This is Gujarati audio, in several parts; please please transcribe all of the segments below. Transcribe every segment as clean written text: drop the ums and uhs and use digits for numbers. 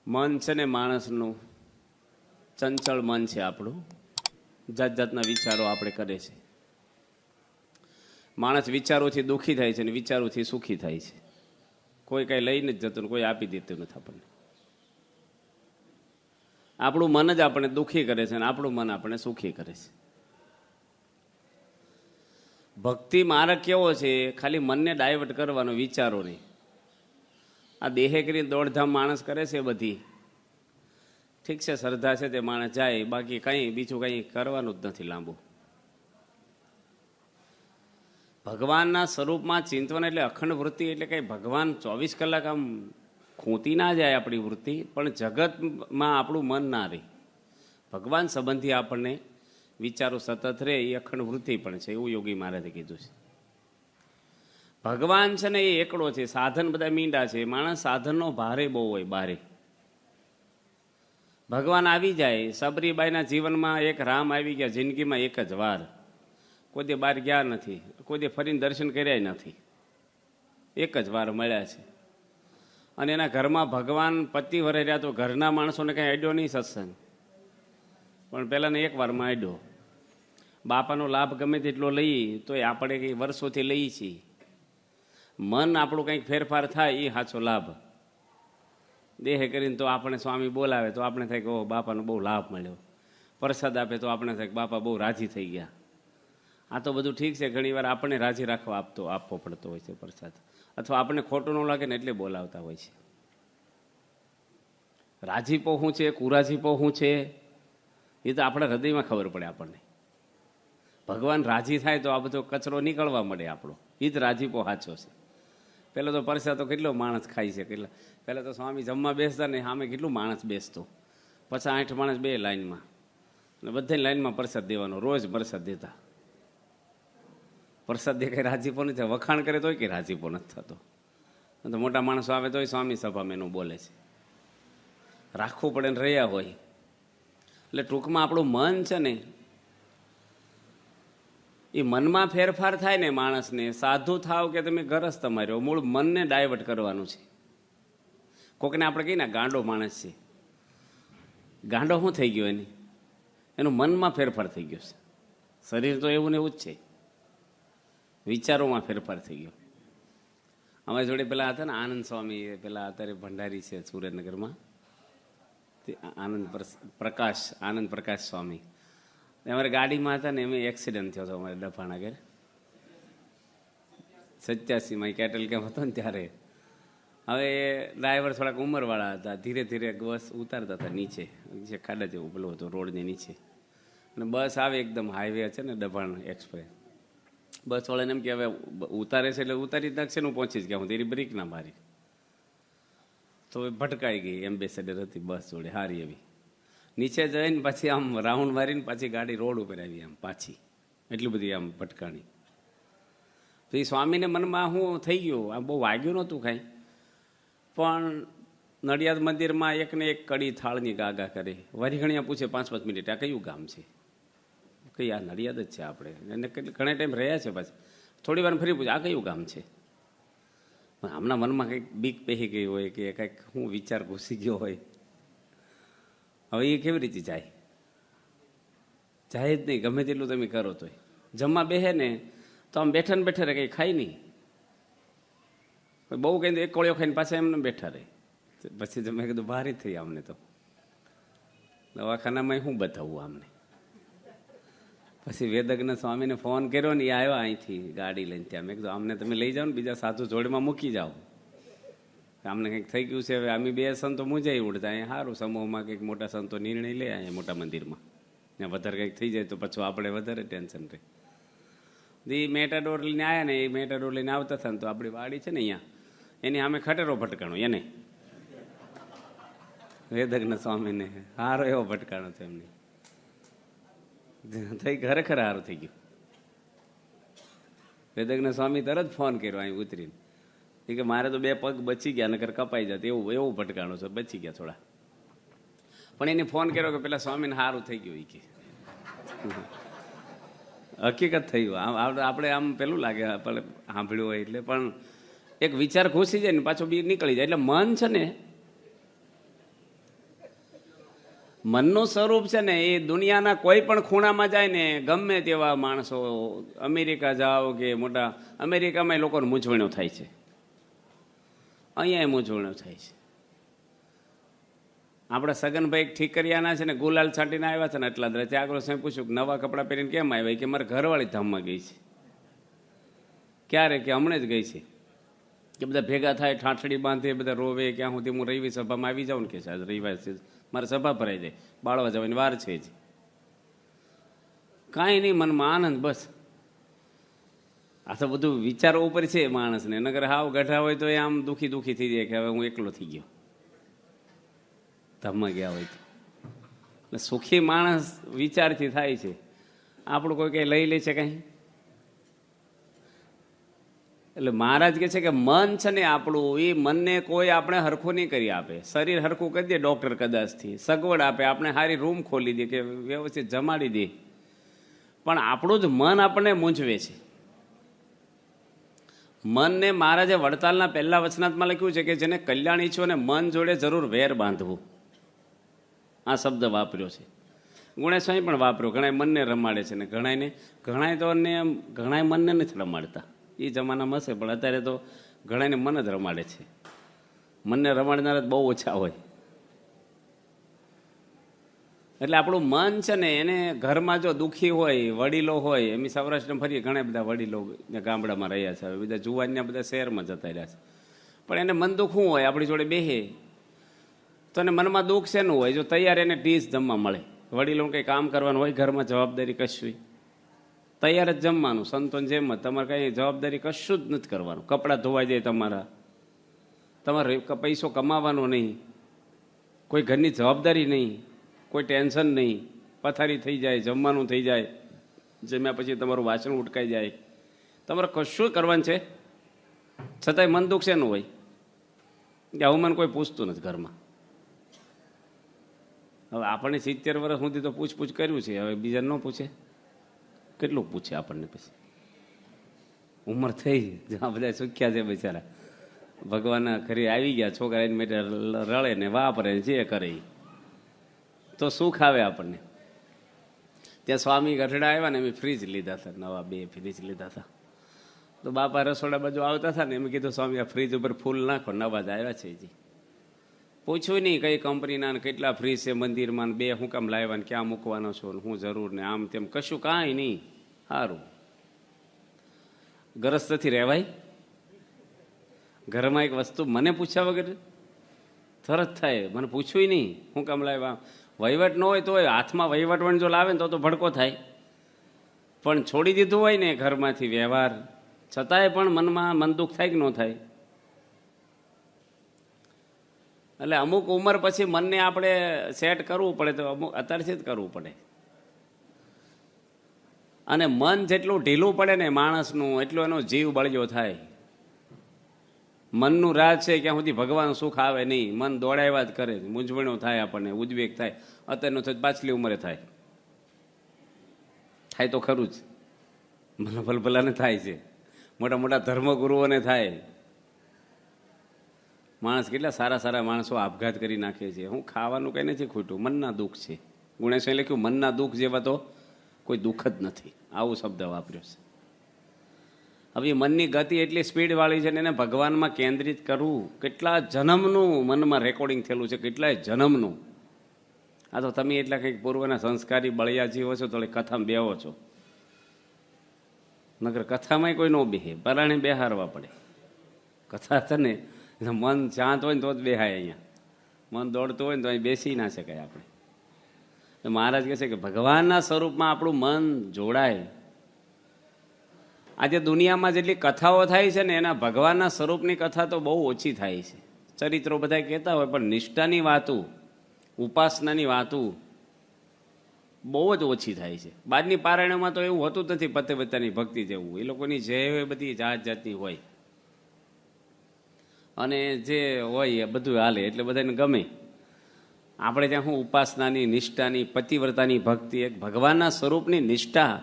મન છે ને માણસનું ચંચળ મન છે આપણું. જાત જાતના વિચારો આપણે કરે છે. માણસ વિચારોથી દુઃખી થાય છે અને વિચારોથી સુખી થાય છે. કોઈ કાંઈ લઈને જ જતું, કોઈ આપી દેતું નથી આપણને. આપણું મન જ આપણે દુઃખી કરે છે અને આપણું મન આપણે સુખી કરે છે. ભક્તિ માર્ગ કેવો છે? ખાલી મનને ડાયવર્ટ કરવાનો, વિચારો નહીં. આ દેહે કરીને દોડધામ માણસ કરે છે બધી, ઠીક છે, શ્રદ્ધા છે તે માણસ જાય, બાકી કંઈ બીજું કંઈ કરવાનું જ નથી લાંબુ. ભગવાનના સ્વરૂપમાં ચિંતન એટલે અખંડ વૃત્તિ, એટલે કંઈ ભગવાન 24 કલાક આમ ખૂંતી ના જાય આપણી વૃત્તિ, પણ જગતમાં આપણું મન ના રહે. ભગવાન સંબંધી આપણને વિચારો સતત રહે, એ અખંડ વૃત્તિ પણ છે, એવું યોગી મહારાજે કીધું છે. ભગવાન છે ને એ એકડો છે, સાધન બધા મીંડા છે. માણસ સાધનનો ભારે બહુ હોય બારે. ભગવાન આવી જાય. સબરીબાઈના જીવનમાં એક રામ આવી ગયા જિંદગીમાં એક જ વાર. કોઈ દે બહાર ગયા નથી, કોઈ દે ફરીને દર્શન કર્યા નથી, એક જ વાર મળ્યા છે. અને એના ઘરમાં ભગવાન પતિ વરે રહ્યા તો ઘરના માણસોને કાંઈ અડ્યો નહીં સત્સંગ, પણ પહેલાંને એક વારમાં અડ્યો. બાપાનો લાભ ગમે તેટલો લઈએ તો આપણે કંઈ વર્ષોથી લઈએ છીએ. મન આપણું કંઈક ફેરફાર થાય એ સાચો લાભ. દેહ કરીને તો આપણે સ્વામી બોલાવે તો આપણે થાય કે ઓહ બાપાનો બહુ લાભ મળ્યો. પ્રસાદ આપે તો આપણે થાય કે બાપા બહુ રાજી થઈ ગયા. આ તો બધું ઠીક છે, ઘણી વાર આપણે રાજી રાખવા આપવો પડતો હોય છે પ્રસાદ, અથવા આપણને ખોટું ન લાગે ને એટલે બોલાવતા હોય છે. રાજીપો શું છે, કુરાજીપો શું છે, એ તો આપણા હૃદયમાં ખબર પડે આપણને. ભગવાન રાજી થાય તો આ બધો કચરો નીકળવા મળે આપણો, એ જ રાજીપો સાચો છે. પહેલાં તો પ્રસાદ તો કેટલો માણસ ખાય છે, કેટલા પહેલાં તો સ્વામી જમવા બેસતા ને સામે કેટલું માણસ બેસતો, 50-60 માણસ બે લાઈનમાં, અને બધાની લાઈનમાં પ્રસાદ દેવાનો, રોજ પ્રસાદ દેતા. પ્રસાદ દે કંઈ રાજીપો નથી, વખાણ કરે તોય કંઈ રાજીપો નથી થતો. તો મોટા માણસો આવે તોય સ્વામી સભામાં એનું બોલે છે. રાખવું પડે ને રહ્યા હોય. એટલે ટૂંકમાં આપણું મન છે ને, એ મનમાં ફેરફાર થાય ને માણસને, સાધુ થાવ કે તમે ગરજ તમારી, મૂળ મનને ડાયવર્ટ કરવાનું છે. કોકને આપણે કહીએ ને ગાંડો માણસ છે, ગાંડો શું થઈ ગયો એનું મનમાં ફેરફાર થઈ ગયો છે. શરીર તો એવું ને એવું જ છે, વિચારોમાં ફેરફાર થઈ ગયો. અમારી જોડે પેલા હતા ને આનંદ સ્વામી, પેલા અત્યારે ભંડારી છે સુરેન્દ્રનગરમાં, આનંદ પ્રકાશ સ્વામી. અમારી ગાડીમાં હતા ને, એમાં એક્સિડન્ટ થયો હતો અમારે ડફાણા ઘેર 87માં કેટલ કેમ હતો ને ત્યારે. હવે ડ્રાઈવર થોડાક ઉંમરવાળા હતા, ધીરે ધીરે બસ ઉતારતા હતા નીચે ખાડા જેવું પેલું હતું રોડની નીચે, અને બસ આવે એકદમ હાઈવે છે ને ડભાણ એક્સપ્રેસ. બસ વાળાને એમ કે હવે ઉતારે છે એટલે ઉતારી જ નાખશે, હું પહોંચી જ ગયા, હું તેરી બ્રેક ના મારી. તો ભટકાઈ ગઈ. એમ્બેસેડર હતી બસ જોડે હારી એવી, નીચે જઈને પછી આમ રાઉન્ડ મારીને પાછી ગાડી રોડ ઉપર આવી આમ પાછી, એટલી બધી આમ ભટકાણી. તો એ સ્વામીને મનમાં શું થઈ ગયું, આમ બહુ વાગ્યું નહોતું કાંઈ, પણ નડિયાદ મંદિરમાં એકને એક કડી થાળની ગાગા કરે. વારી ઘણી પૂછે 5-5 મિનિટ, આ કયું ગામ છે? કઈ આ નડિયાદ જ છે આપણે, એને ઘણા ટાઈમ રહ્યા છે. પાછી થોડી વાર ફરી પૂછે આ કયું ગામ છે? હમણાં મનમાં કંઈક બીક પહેરી ગઈ હોય કે કંઈક શું વિચાર ઘૂસી ગયો હોય. હવે એ કેવી રીતે જાય જ નહીં, ગમે તેટલું તમે કરો તોય. જમવા બેહે ને તો આમ બેઠા ને બેઠા રહે, કંઈ ખાય નહીં. બહુ કંઈ એક કોળિયો ખાઈને પાછા એમને બેઠા રહે. પછી તમે કીધું ભારી થઈ અમને તો, દવાખાનામાં શું બતાવવું આમને. પછી વેદજ્ઞ સ્વામીને ફોન કર્યો ને, એ આવ્યા અહીંથી ગાડી લઈને ત્યાં. મેં કીધું આમને તમે લઈ જાઓ ને, બીજા સાધુ જોડમાં મૂકી જાઓ, આમને કંઈક થઈ ગયું છે. હવે અમે બે સંતો મૂંઝાઈ ઉડતા, અહીંયા સારું સમૂહમાં કંઈક મોટા સંતો નિર્ણય લે અહીંયા મોટા મંદિરમાં, ત્યાં વધારે કંઈક થઈ જાય તો પછી આપણે વધારે ટેન્શન રહે. એ મેટાડોર લઈને આવ્યા ને, એ મેટાડોર લઈને આવતા હતા ને, તો આપણી વાડી છે ને અહીંયા, એની સામે ખટેરો ભટકાણો એને, વેદજ્ઞ સ્વામીને સારો એવો ભટકાણો છે એમને. થઈ ખરેખર સારું થઈ ગયું. વેદજ્ઞ સ્વામી તરત ફોન કર્યો અહીં ઉતરીને, એ કે મારે તો 2 પગ બચી ગયા, નકર કપાઈ જાય, એવું ભટકાણો છે, બચી ગયા થોડા. પણ એને ફોન કર્યો કે પેલા સ્વામીને સારું થઈ ગયું. એ કે હકીકત થયું. આપણે આમ પેલું લાગે સાંભળ્યું હોય એટલે, પણ એક વિચાર ઘૂસી જાય ને પાછો બી નીકળી જાય. એટલે મન છે ને મનનું સ્વરૂપ છે ને એ દુનિયાના કોઈ પણ ખૂણામાં જાય ને, ગમે તેવા માણસો, અમેરિકા જાઓ કે મોટા, અમેરિકામાં લોકોને મૂંઝવણો થાય છે, અહીંયા મૂંઝવણો થાય છે. આપણા સગનભાઈ ઠીક કર્યાના છે ને ગુલાલ છાંટીને આવ્યા છે ને એટલા જ ત્યાં આગળ સાહેબ પૂછ્યું નવા કપડાં પહેરીને કેમ આવ્યા, કે મારે ઘરવાળી ધામમાં ગઈ છે. ક્યારે, કે હમણાં જ ગઈ છે. કે બધા ભેગા થાય, ઠાઠડી બાંધે, બધા રોવે, ક્યાં સુધી હું રવિ સભામાં આવી જાઉં ને, કે છે આજ રવિવાર છે મારે સભા ભરાઈ જાય, બાળવા જવાની વાર છે જ. કાંઈ નહીં, મનમાં આનંદ બસ. આ તો બધું વિચારો ઉપર છે માણસને, નગર હાવ ગઢા હોય તો એ આમ દુઃખી દુઃખી થઈ જાય કે હવે હું એકલો થઈ ગયો, ધામમાં ગયા હોય તો. એટલે સુખી માણસ વિચારથી થાય છે. આપણું કોઈ કંઈ લઈ લે છે કાંઈ? એટલે મહારાજ કહે છે કે મન છે ને આપણું, એ મનને કોઈ આપણે હરખું નહીં કરી આપે. શરીર હરખું કરી દે ડૉક્ટર કદાચથી, સગવડ આપે, આપણે સારી રૂમ ખોલી દે કે વ્યવસ્થિત જમાડી દે, પણ આપણું જ મન આપણને મૂંઝવે છે. મનને મહારાજે વડતાલના પહેલા વચનાત્માં લખ્યું છે કે જેને કલ્યાણ ઈચ્છો ને મન જોડે જરૂર વેર બાંધવું, આ શબ્દ વાપર્યો છે. ગુણેશ્વરી પણ વાપર્યો. ઘણા મનને રમાડે છે ને ઘણાય તો ઘણાય મનને નથી રમાડતા. એ જમાનામાં હશે, પણ અત્યારે તો ઘણાને મન જ રમાડે છે. મનને રમાડનારા બહુ ઓછા હોય. એટલે આપણું મન છે ને એને ઘરમાં જો દુઃખી હોય, વડીલો હોય, એમ સૌરાષ્ટ્રમાં ફરીએ ઘણા બધા વડીલો ગામડામાં રહ્યા છે, હવે બધા જુવાનના બધા શહેરમાં જતા રહ્યા છે, પણ એને મન દુઃખ શું હોય, આપણી જોડે બેહે તો એને મનમાં દુઃખ શેનું હોય? જો તૈયાર એને ડીશ જમવા મળે, વડીલોને કંઈ કામ કરવાનું હોય ઘરમાં, જવાબદારી કશું તૈયાર જ જમવાનું, સંતોન જેમ જ, તમારે કંઈ જવાબદારી કશું જ નથી કરવાનું. કપડાં ધોવાઈ જાય તમારે પૈસો કમાવાનો નહીં, કોઈ ઘરની જવાબદારી નહીં, કોઈ ટેન્શન નહીં, પથારી થઈ જાય, જમવાનું થઈ જાય, જમ્યા પછી તમારું વાસણ ઉટકાઈ જાય, તમારે કશું કરવાનું છે, છતાંય મન દુઃખ શેનું હોય? કે આવું મને કોઈ પૂછતું નથી ઘરમાં. હવે આપણને 70 વર્ષ સુધી તો પૂછપૂછ કર્યું છે, હવે બીજા ન પૂછે? કેટલું પૂછે આપણને? પછી ઉંમર થઈ, જ્યાં બધા સુખ્યા છે બિચારા, ભગવાનના ઘરે આવી ગયા, છોકરા એને મેટે રળે ને વાપરે જે કરે તો સુખ આવે આપણને. ત્યાં સ્વામી ગઢડા આવ્યા ને, એમ ફ્રીજ લીધા હતા, નવા 2 ફ્રીજ લીધા હતા. તો બાપા રસોડા બાજુ આવતા હતા ને, એમ કીધું સ્વામી આ ફ્રીજ ઉપર ફૂલ નાખો, નવા જ આવ્યા છે. જી પૂછ્યું નહીં કઈ કંપનીના ને કેટલા ફ્રીજ છે મંદિરમાં, 2 શું કામ લાવ્યા ને ક્યાં મૂકવાનો છો ને શું જરૂર ને આમ તેમ, કશું કાંઈ નહીં. સારું, ગરજથી રહેવાય? ઘરમાં એક વસ્તુ મને પૂછ્યા વગર તરત થાય, મને પૂછ્યું નહીં શું કામ લાવ્યા. વહીવટ ન હોય તો હાથમાં વહીવટવણ જો લાવે ને તો ભડકો થાય, પણ છોડી દીધું હોય ને ઘરમાંથી વ્યવહાર, છતાંય પણ મનમાં મન દુઃખ થાય કે ન થાય? એટલે અમુક ઉંમર પછી મનને આપણે સેટ કરવું પડે, તો અમુક અત્યારથી જ કરવું પડે. અને મન જેટલું ઢીલું પડે ને માણસનું, એટલો એનો જીવ બળ્યો થાય. મનનું રાજ છે ક્યાં સુધી ભગવાન સુખ આવે નહીં, મન દોડાવ્યા જ કરે, મૂંઝવણો થાય, આપણને ઉદ્વેગ થાય. અત્યારનું તો પાછલી ઉંમરે થાય તો ખરું જ, મને ભલભલાને થાય છે, મોટા મોટા ધર્મગુરુઓને થાય. માણસ કેટલા સારા સારા માણસો આપઘાત કરી નાખે છે. હું ખાવાનું કંઈ નથી ખોટું, મનના દુઃખ છે. ગુણેશે લખ્યું મનના દુઃખ જેવા તો કોઈ દુઃખ જ નથી, આવું શબ્દ વાપર્યો છે. હવે મનની ગતિ એટલી સ્પીડવાળી છે ને એને ભગવાનમાં કેન્દ્રિત કરવું, કેટલા જન્મનું મનમાં રેકોર્ડિંગ થયેલું છે, કેટલાય જન્મનું. આ તો તમે એટલા કંઈક પૂર્વના સંસ્કારી બળિયા જીવો છો તો કથામાં બેહો છો, નગર કથામાંય કોઈ ન બેહે, પરાણે બેહારવા પડે. કથા છે ને મન શાંત હોય ને તો જ બેહાય. અહીંયા મન દોડતું હોય ને તો અહીં બેસી ના શકાય આપણે. મહારાજ કહે છે કે ભગવાનના સ્વરૂપમાં આપણું મન જોડાય. આજે દુનિયામાં જેટલી કથાઓ થાય છે ને એના ભગવાનના સ્વરૂપની કથા તો બહુ ઓછી થાય છે. ચરિત્રો બધા કહેતા હોય, પણ નિષ્ઠાની વાતો, ઉપાસનાની વાતો બહુ જ ઓછી થાય છે. બાદની પારાયણોમાં તો એવું હોતું જ નથી પતિવ્રતાની ભક્તિ જેવું. એ લોકોની જે હોય બધી જાત જાતની હોય, અને જે હોય એ બધું હાલે એટલે બધાને ગમે. આપણે ત્યાં શું ઉપાસનાની, નિષ્ઠાની, પતિવ્રતાની ભક્તિ, એક ભગવાનના સ્વરૂપની નિષ્ઠા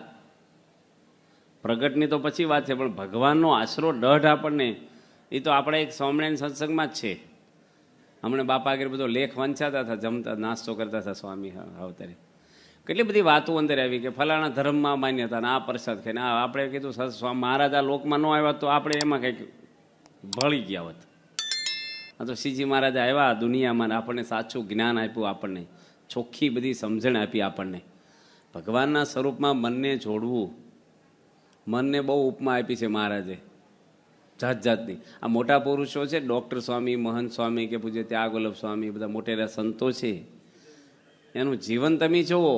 પ્રગટની તો પછી વાત છે, પણ ભગવાનનો આશરો દઢ આપણને, એ તો આપણે એક સ્વામિનારાયણ સત્સંગમાં જ છે. હમણાં બાપા આગળ બધો લેખ વંચાતા હતા, જમતા નાસ્તો કરતા હતા સ્વામી અવતારે. કેટલી બધી વાતો અંદર આવી કે ફલાણા ધર્મમાં માન્યતા ને આ પ્રસાદ ખાઈને આ આપણે કીધું મહારાજ આ લોકમાં ન આવ્યા તો આપણે એમાં કંઈક ભળી ગયા હોત. આ તો શ્રીજી મહારાજ આવ્યા દુનિયામાં, આપણને સાચું જ્ઞાન આપ્યું, આપણને ચોખ્ખી બધી સમજણ આપી આપણને. ભગવાનના સ્વરૂપમાં મનને જોડવું, મનને બહુ ઉપમા આપી છે મહારાજે જાત જાતની. આ મોટા પુરુષો છે, ડૉક્ટર સ્વામી, મહંત સ્વામી કે પૂજ્ય ત્યાગ વલ્લભ સ્વામી, બધા મોટેરા સંતો છે, એનું જીવન તમે જુઓ,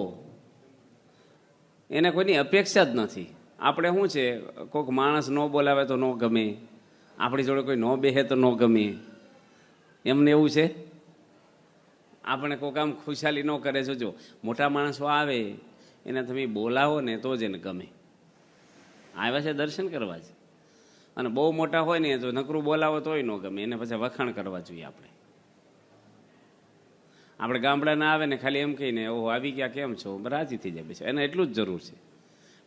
એને કોઈની અપેક્ષા જ નથી. આપણે શું છે, કોઈક માણસ ન બોલાવે તો ન ગમે, આપણી જોડે કોઈ ન બેહે તો ન ગમે, એમને એવું છે. આપણે કોઈક આમ ખુશાલી ન કરે છે. જો મોટા માણસો આવે એને તમે બોલાવો ને તો જ એને ગમે. આવ્યા છે દર્શન કરવા છે. અને બહુ મોટા હોય ને તો નકરું બોલાવો તોય ન ગમે, એને પછી વખાણ કરવા જોઈએ. આપણે ગામડાના આવે ને ખાલી એમ કહીને ઓહો આવી ગયા કેમ છો, રાજી થઈ જાય પછી, એને એટલું જ જરૂર છે.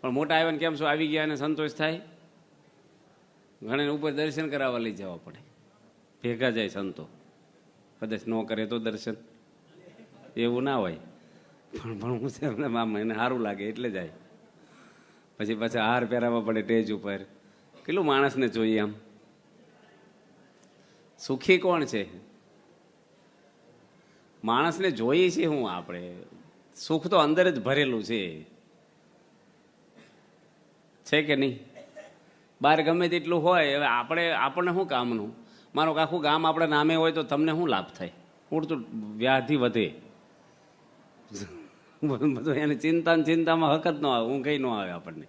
પણ મોટા આવ્યા ને કેમ છો આવી ગયા એને સંતોષ થાય. ઘણાને ઉપર દર્શન કરાવવા લઈ જવા પડે, ભેગા જાય સંતો, કદાચ ન કરે તો દર્શન, એવું ના હોય. પણ હું છે મામા એને સારું લાગે એટલે જાય. પછી પાછા હાર પહેરાવવા પડે સ્ટેજ ઉપર. કેટલું માણસને જોઈએ આમ. સુખી કોણ છે? માણસને જોઈએ છીએ હું આપણે, સુખ તો અંદર જ ભરેલું છે કે નહીં? બહાર ગમે તેટલું હોય, હવે આપણને શું કામનું? મારો આખું ગામ આપણા નામે હોય તો તમને શું લાભ થાય? ઉડતું વ્યાધિ વધે બધું, એને ચિંતામાં હક જ ન આવે, ઊંઘ ન આવે આપણને.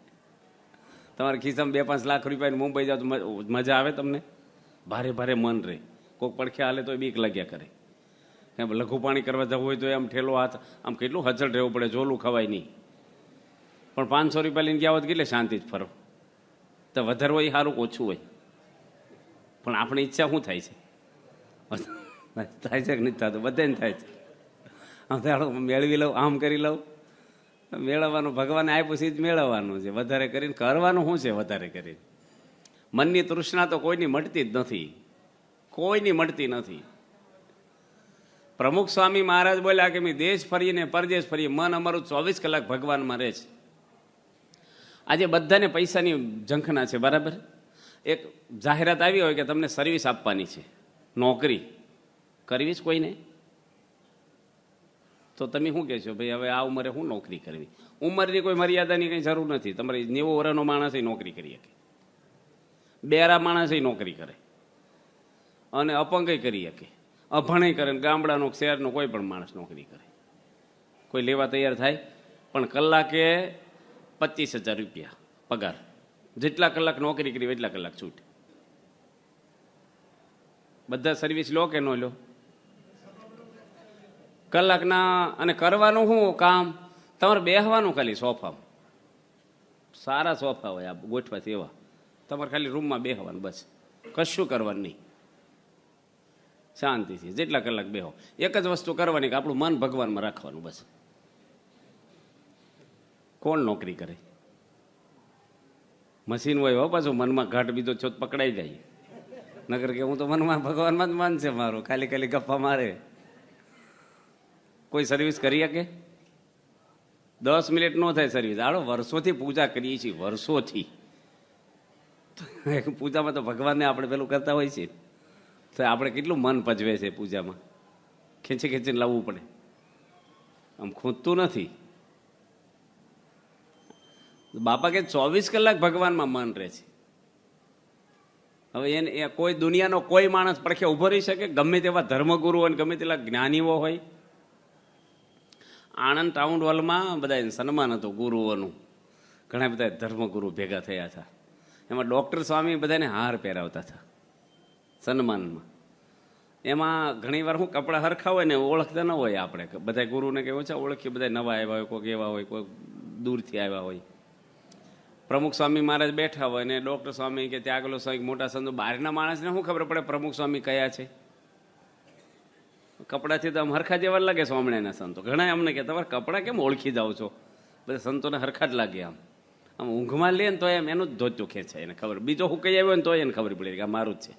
તમારા ખિસ્સામાં 2-5 લાખ રૂપિયાની મુંબઈ જાવ તો મજા આવે તમને? ભારે ભારે મન રહે. કોઈક પડખે હાલે તો બીક લાગ્યા કરે. લઘુ પાણી કરવા જવું હોય તો આમ ઠેલો હાથ આમ કેટલું હચળ રહેવું પડે, જોલું ખવાય નહીં. પણ 500 રૂપિયા લઈને ગયા હોત કેટલે શાંતિ જ ફરો. તો વધારે હોય સારું, ઓછું હોય. પણ આપણી ઈચ્છા શું થાય છે? થાય છે કે નથી થતું? બધાને થાય છે. આમ મેળવી લઉં, આમ કરી લઉં. મેળવવાનું ભગવાને આપ્યું છે જ મેળવવાનું છે. વધારે કરીને કરવાનું શું છે? વધારે કરીને મનની તૃષ્ણા તો કોઈની મળતી જ નથી, કોઈની મળતી નથી. પ્રમુખ સ્વામી મહારાજ બોલ્યા કે મેં દેશ ફરીને પરદેશ ફરીએ, મન અમારું 24 કલાક ભગવાનમાં રહે છે. આજે બધાને પૈસાની ઝંખના છે, બરાબર? એક જાહેરાત આવી હોય કે તમને સર્વિસ આપવાની છે, નોકરી કરવી જ કોઈને, તો તમે શું કહેશો? ભાઈ હવે આ ઉંમરે શું નોકરી કરવી? ઉંમરની કોઈ મર્યાદાની કંઈ જરૂર નથી. તમારે 90 વર્ષનો માણસ નોકરી કરી શકે, બેરા માણસ નોકરી કરે, અને અપંગ કરી શકે, અભણય કરે, ગામડાનો શહેરનો કોઈ પણ માણસ નોકરી કરે. કોઈ લેવા તૈયાર થાય? પણ કલાકે 25,000 રૂપિયા પગાર. જેટલા કલાક નોકરી કરી એટલા કલાક છૂટ. બધા સર્વિસ લો કે ન લો? કલાકના. અને કરવાનું શું કામ? તમારે બેહવાનું ખાલી સોફામાં, સારા સોફા હોય આ ગોઠવાથી એવા, તમારે ખાલી રૂમમાં બેહવાનું, બસ કશું કરવાનું નહીં, શાંતિથી જેટલા કલાક બેહો. એક જ વસ્તુ કરવાની કે આપણું મન ભગવાનમાં રાખવાનું, બસ. કોણ નોકરી કરે? મશીન હોય હો, પાછું મનમાં ઘાટ બીજો છો પકડાઈ જાય. નગર કે હું તો મનમાં ભગવાનમાં જ મન છે મારું, ખાલી ખાલી ગપ્પા મારે. કોઈ સર્વિસ કરી શકે? 10 મિનિટ ન થાય સર્વિસ. આડો વર્ષોથી પૂજા કરીએ છીએ, વર્ષોથી. પૂજામાં તો ભગવાનને આપણે પેલું કરતા હોય છે, તો આપણે કેટલું મન પજવે છે પૂજામાં. ખેંચી ખેંચીને લાવવું પડે, આમ ખૂંદતું નથી. બાપા કે 24 કલાક ભગવાનમાં મન રહે છે. હવે એને કોઈ દુનિયાનો કોઈ માણસ પડખે ઉભો રહી શકે? ગમે તેવા ધર્મગુરુ અને ગમે તેવા જ્ઞાનીઓ હોય. આણંદ ટાઉન હોલમાં બધા સન્માન હતું ગુરુઓનું, ઘણા બધા ધર્મગુરુ ભેગા થયા હતા. એમાં ડૉક્ટર સ્વામી બધાને હાર પહેરાવતા હતા સન્માનમાં. એમાં ઘણી વાર શું કપડાં હરખા હોય ને ઓળખતા ન હોય આપણે, બધા ગુરુને કે ઓછા ઓળખીએ, બધા નવા આવ્યા હોય, કોઈક એવા હોય, કોઈ દૂરથી આવ્યા હોય. પ્રમુખ સ્વામી મહારાજ બેઠા હોય ને ડૉક્ટર સ્વામી કે ત્યાગલો સ્વામી મોટા સંતો, બહારના માણસને શું ખબર પડે પ્રમુખ સ્વામી કયા છે? કપડાથી તો આમ હરખા જેવા લાગે સ્વામિનારાયણના સંતો. ઘણા અમને કે તમારે કપડાં કેમ ઓળખી જાઓ છો? બધા સંતોને હરખા જ લાગે. આમ ઊંઘમાં લે ને તો એમ એનું જ ધોતું ખેંચાય, એને ખબર. બીજો હું કઈ આવ્યો ને તો એને ખબર પડે કે આ મારું જ છે.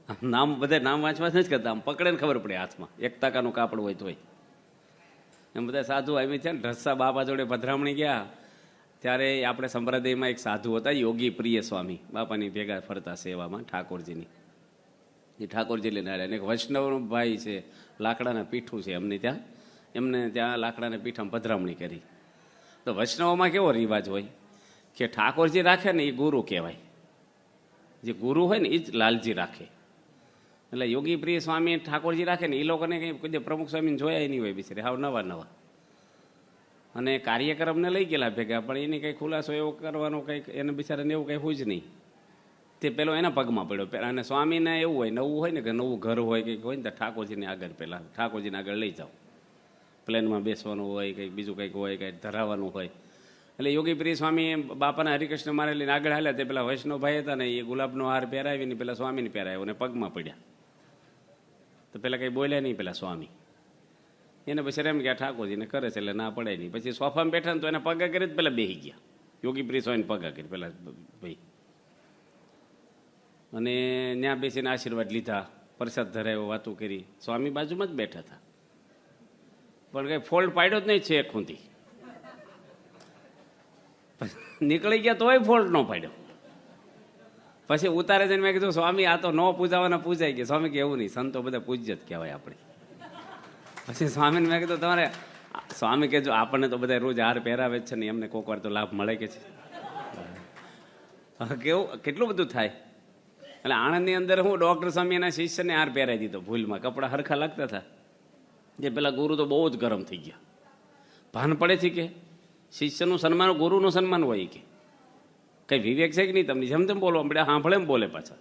આમ નામ બધા નામ વાંચવા નથી કરતા, આમ પકડે ને ખબર પડે હાથમાં 1 ટકાનું કાપડ હોય તોય. એમ બધા સાધુ આવી છે ને ઢસા બાપા જોડે પધરામણી ગયા ત્યારે આપણે સંપ્રદાયમાં એક સાધુ હતા, યોગી પ્રિય સ્વામી, બાપાની ભેગા ફરતા સેવામાં ઠાકોરજીની. એ ઠાકોરજી લઈને આવ્યા. અને એક વૈષ્ણવનો ભાઈ છે, લાકડાના પીઠું છે એમને ત્યાં લાકડાના પીઠામાં પધરામણી કરી. તો વૈષ્ણવમાં કેવો રિવાજ હોય કે ઠાકોરજી રાખે ને એ ગુરુ કહેવાય, જે ગુરુ હોય ને એ જ લાલજી રાખે. એટલે યોગી પ્રિય સ્વામી ઠાકોરજી રાખે ને એ લોકોને કંઈ કોઈ પ્રમુખ સ્વામીને જોયા નહીં હોય બિચારે, હાવ નવા. અને કાર્યક્રમને લઈ ગયેલા ભેગા, પણ એની કંઈ ખુલાસો એવો કરવાનો કંઈક એને બિચારાને એવું કંઈ હોય જ નહીં. તે પેલો એના પગમાં પડ્યો. અને સ્વામીને એવું હોય, નવું હોય ને કે નવું ઘર હોય કંઈક હોય ને તો ઠાકોરજીને આગળ પહેલાં ઠાકોરજીને આગળ લઈ જાઓ. પ્લેનમાં બેસવાનું હોય, કંઈક બીજું કંઈક હોય, કંઈક ધરાવવાનું હોય. એટલે યોગી પ્રિય સ્વામી બાપાના હરિકૃષ્ણ મારે લઈને આગળ હાલ્યા. તે પેલા વૈષ્ણવભાઈ હતા ને એ ગુલાબનો હાર પહેરાવીને પેલા સ્વામીને પહેરાવ્યો અને પગમાં પડ્યા. તો પેલા કંઈ બોલ્યા નહીં પેલા સ્વામી. એને પછી એમ કે આ ઠાકોરજીને કરે છે એટલે ના પડે નહીં. પછી સોફામાં બેઠા ને તો એને પગા કરી જ પેલા બેસી ગયા. યોગી પ્રિય સ્વામીને પગા કરી પેલા ભાઈ, અને ત્યાં બેસીને આશીર્વાદ લીધા, પ્રસાદ ધરાવ્યો, વાતો કરી. સ્વામી બાજુમાં જ બેઠા હતા, પણ કંઈ ફોલ્ટ પાડ્યો જ નહીં છે એક ખૂંથી. નીકળી ગયા તોય ફોલ્ટ ન પાડ્યો. પછી ઉતારે જઈને મેં કીધું સ્વામી આ તો ન પૂજાવાના પૂજાઈ ગયા. સ્વામી કે એવું નહીં, સંતો બધા પૂજ્ય જ કહેવાય આપણે. પછી સ્વામીને મેં કીધું તમારે, સ્વામી કહેજો આપણને તો બધા રોજ હાર પહેરાવે જ છે ને, એમને કોઈક વાર તો લાભ મળે કે છે. કેવું કેટલું બધું થાય. એટલે આણંદની અંદર હું ડૉક્ટર સ્વામી એના શિષ્યને હાર પહેરાવી દીધો ભૂલમાં, કપડાં હરખા લાગતા હતા. જે પેલા ગુરુ તો બહુ જ ગરમ થઈ ગયા. ભાન પડે છે કે શિષ્યનું સન્માન ગુરુનું સન્માન હોય કે કંઈ વિવેક છે કે નહીં તમને? જેમ તેમ બોલવા પડે, સાંભળે એમ બોલે પાછા.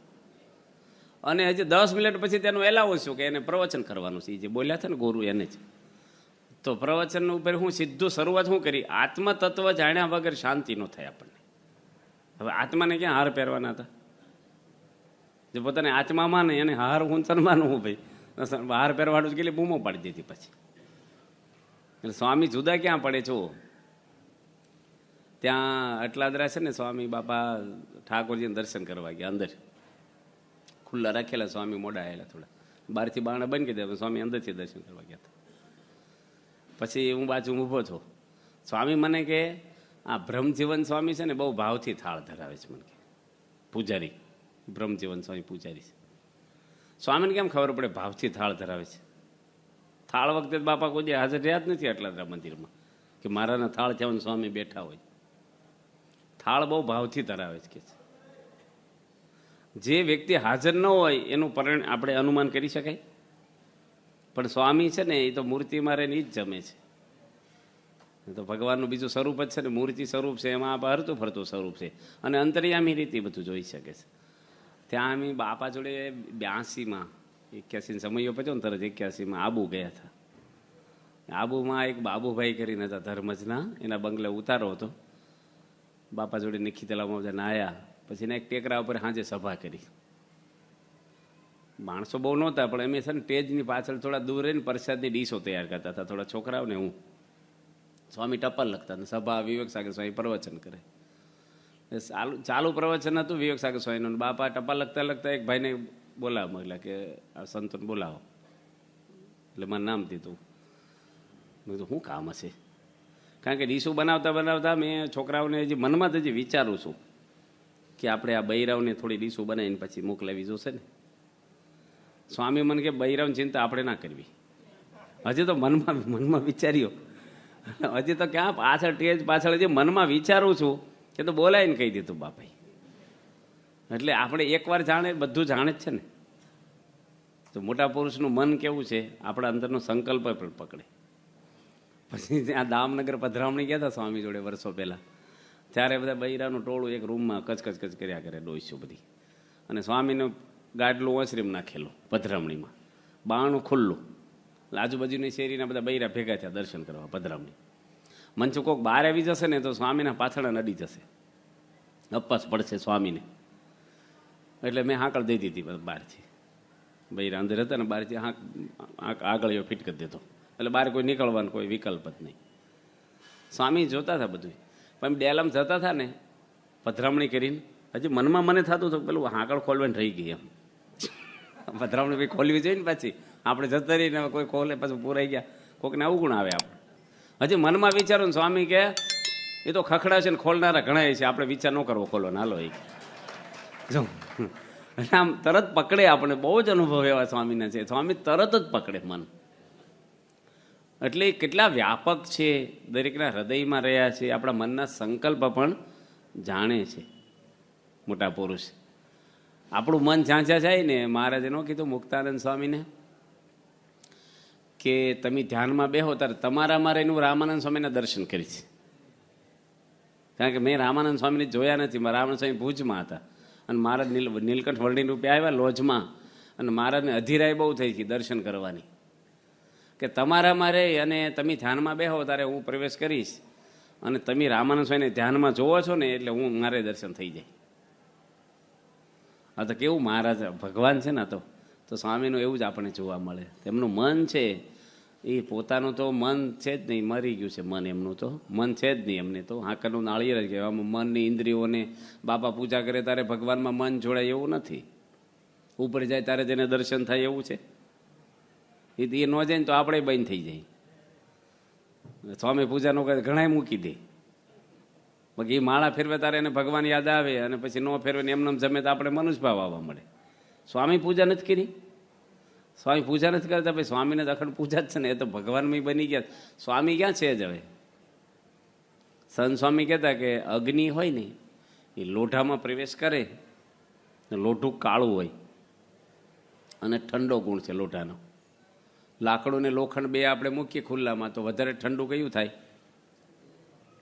અને હજી 10 મિનિટ પછી તેનું એલાવો છું કે એને પ્રવચન કરવાનું છે. જે બોલ્યા હતા ને ગુરુ એને જ. તો પ્રવચન ઉપર હું સીધું શરૂઆત શું કરી, આત્મતત્વ જાણ્યા વગર શાંતિ ન થાય આપણને. હવે આત્માને ક્યાં હાર પહેરવાના હતા? જે પોતાને આત્મામાં ને એને હાર હું સન્માન હું ભાઈ, હાર પહેરવાનું જ કેટલી બૂમો પાડી દીધી પછી. એટલે સ્વામી જુદા ક્યાં પડે છો? ત્યાં અટલાદરા છે ને સ્વામી બાપા ઠાકોરજીને દર્શન કરવા ગયા. અંદર ખુલ્લા રાખેલા, સ્વામી મોડા આવેલા થોડા, બહારથી બારણા બંધ કરી દે, સ્વામી અંદરથી દર્શન કરવા ગયા હતા. પછી હું બાજુ ઊભો છો. સ્વામી મને કે આ બ્રહ્મજીવન સ્વામી છે ને બહુ ભાવથી થાળ ધરાવે છે. મને કે પૂજારી બ્રહ્મજીવન સ્વામી પૂજારી છે. સ્વામીને કેમ ખબર પડે ભાવથી થાળ ધરાવે છે? થાળ વખતે બાપા કોઈ હાજર રહ્યા જ નથી અટલાદરા મંદિરમાં કે મારાના થાળ થયા સ્વામી બેઠા હોય. થાળ બહુ ભાવથી ધરાવે છે કે જે વ્યક્તિ હાજર ન હોય એનું પરિણામ આપણે અનુમાન કરી શકાય. પણ સ્વામી છે ને એ તો મૂર્તિમાં રહીને જ જમે છે. તો ભગવાનનું બીજું સ્વરૂપ જ છે ને, મૂર્તિ સ્વરૂપ છે, એમાં હરતું ફરતું સ્વરૂપ છે. અને અંતર્યામી રીતે બધું જોઈ શકે છે. ત્યાં અમે બાપા જોડે 82માં 81 સમયો પચ્યો ને તરત 81માં આબુ ગયા હતા. આબુમાં એક બાબુભાઈ કરીને હતા ધર્મજના, એના બંગલે ઉતારો હતો. બાપા જોડે નિખી તલાવમાં બધા નાયા. પછી એને એક ટેકરા ઉપર સાંજે સભા કરી. માણસો બહુ નહોતા, પણ અમે છે ને સ્ટેજની પાછળ થોડા દૂર રહીને પ્રસાદની ડીશો તૈયાર કરતા હતા, થોડા છોકરાઓને હું. સ્વામી ટપાલ લખતા હતા. સભા વિવેક સાગર સ્વામી પ્રવચન કરે. ચાલુ પ્રવચન હતું વિવેક સાગર સ્વામીનું. બાપા ટપાલ લખતા લખતા એક ભાઈને બોલાવવા માંગલા કે આ સંતોને બોલાવો. એટલે મને નામ દીધું. મેં કીધું શું કામ હશે? કારણ કે ડીશું બનાવતા બનાવતા મેં છોકરાઓને હજી મનમાં જ હજી વિચારું છું કે આપણે આ બૈરાવને થોડી ડીશું બનાવીને પછી મોકલાવી જોશે ને. સ્વામી મને કે બૈરાવની ચિંતા આપણે ના કરવી. હજી તો મનમાં વિચાર્યો. હજી તો ક્યાં પાછળ ટેજ પાછળ જે મનમાં વિચારું છું એ તો બોલાવીને કહી દીધું બાપાએ. એટલે આપણે એકવાર જાણે બધું જાણે જ છે ને. તો મોટા પુરુષનું મન કેવું છે, આપણા અંદરનો સંકલ્પ પણ પકડે. પછી ત્યાં દામનગર પધરામણી ગયા હતા સ્વામી જોડે વર્ષો પહેલાં. ત્યારે બધા બૈરાનું ટોળું એક રૂમમાં કચકચ કર્યા કરે, ડોઈશું બધી. અને સ્વામીનું ગાડલું ઓસરીમ નાખેલું પધરામણીમાં, બાણું ખુલ્લું. આજુબાજુની શેરીના બધા બૈરા ભેગા થયા દર્શન કરવા પધરામણી. મંચ કોક બહાર આવી જશે ને તો સ્વામીના પાછળ નડી જશે, અપસ પડશે સ્વામીને. એટલે મેં હાંકળ દઈ દીધી બહારથી. બૈરા અંદર હતા ને બહારથી આગળીઓ ફિટ કરી દેતો. એટલે બહાર કોઈ નીકળવાનું કોઈ વિકલ્પ જ નહીં. સ્વામી જોતા હતા બધું. પણ ડેલમ જતા હતા ને પધરામણી કરીને, હજી મનમાં મને થતું હતું પેલું હાંકળ ખોલવાની રહી ગઈ એમ. પધરામણી ભાઈ ખોલવી જોઈએ ને પાછી. આપણે જતા રહીને કોઈ ખોલે પાછું પૂરાઈ ગયા, કોઈકને આવું ગુણ આવે. આપણે હજી મનમાં વિચારો ને સ્વામી કે એ તો ખખડા છે ને ખોલનારા ઘણા છે, આપણે વિચાર ન કરવો ખોલો નાલો એ જો આમ તરત પકડે. આપણે બહુ જ અનુભવ એવા સ્વામીના છે, સ્વામી તરત જ પકડે મન. એટલે કેટલા વ્યાપક છે, દરેકના હૃદયમાં રહ્યા છે, આપણા મનના સંકલ્પ પણ જાણે છે મોટા પુરુષ. આપણું મન જ્યાં જ્યાં જાય ને, મહારાજે ન કીધું મુક્તાનંદ સ્વામીને કે તમે ધ્યાનમાં બેહો ત્યારે તમારામાં રહીને હું રામાનંદ સ્વામીના દર્શન કરીશ. કારણ કે મેં રામાનંદ સ્વામીને જોયા નથી. રામાનંદ સ્વામી ભુજમાં હતા અને મહારાજ નીલકંઠ વર્ણિ રૂપે આવ્યા લોજમાં, અને મહારાજને અધીરાય બહુ થઈ ગઈ દર્શન કરવાની. કે તમારામાં રહી અને તમે ધ્યાનમાં બેહો ત્યારે હું પ્રવેશ કરીશ, અને તમે રામાનંદ સ્વામીને ધ્યાનમાં જોવો છો ને એટલે મારે દર્શન થઈ જાય. આ તો કેવું મહારાજ ભગવાન છે ને. તો સ્વામીનું એવું જ આપણને જોવા મળે. તેમનું મન છે એ પોતાનું તો મન છે જ નહીં, મરી ગયું છે મન. એમનું તો મન છે જ નહીં. એમને તો હાકરનું નાળિયેર જ કહેવાય. મનની ઇન્દ્રિયોને બાપા પૂજા કરે ત્યારે ભગવાનમાં મન જોડાય એવું નથી. ઉપર જાય ત્યારે જેને દર્શન થાય એવું છે. એ ન જાય ને તો આપણે બંધ થઈ જાય. સ્વામી પૂજા ન કરે ઘણા મૂકી દે. બાકી એ માળા ફેરવે તારે એને ભગવાન યાદ આવે, અને પછી ન ફેરવે ને એમને જમે તો આપણે મનુષ્ય ભાવ આવવા મળે. સ્વામી પૂજા નથી કરી, સ્વામી પૂજા નથી કરતા, ભાઈ સ્વામીને અખંડ પૂજા જ છે ને. એ તો ભગવાનમાં બની ગયા. સ્વામી ક્યાં છે જ હવે. સંત સ્વામી કહેતા કે અગ્નિ હોય ને એ લોઢામાં પ્રવેશ કરે, લોઢું કાળું હોય અને ઠંડો ગુણ છે લોઢાનો. લાકડું ને લોખંડ બે આપણે મૂકીએ ખુલ્લામાં તો વધારે ઠંડુ કયું થાય?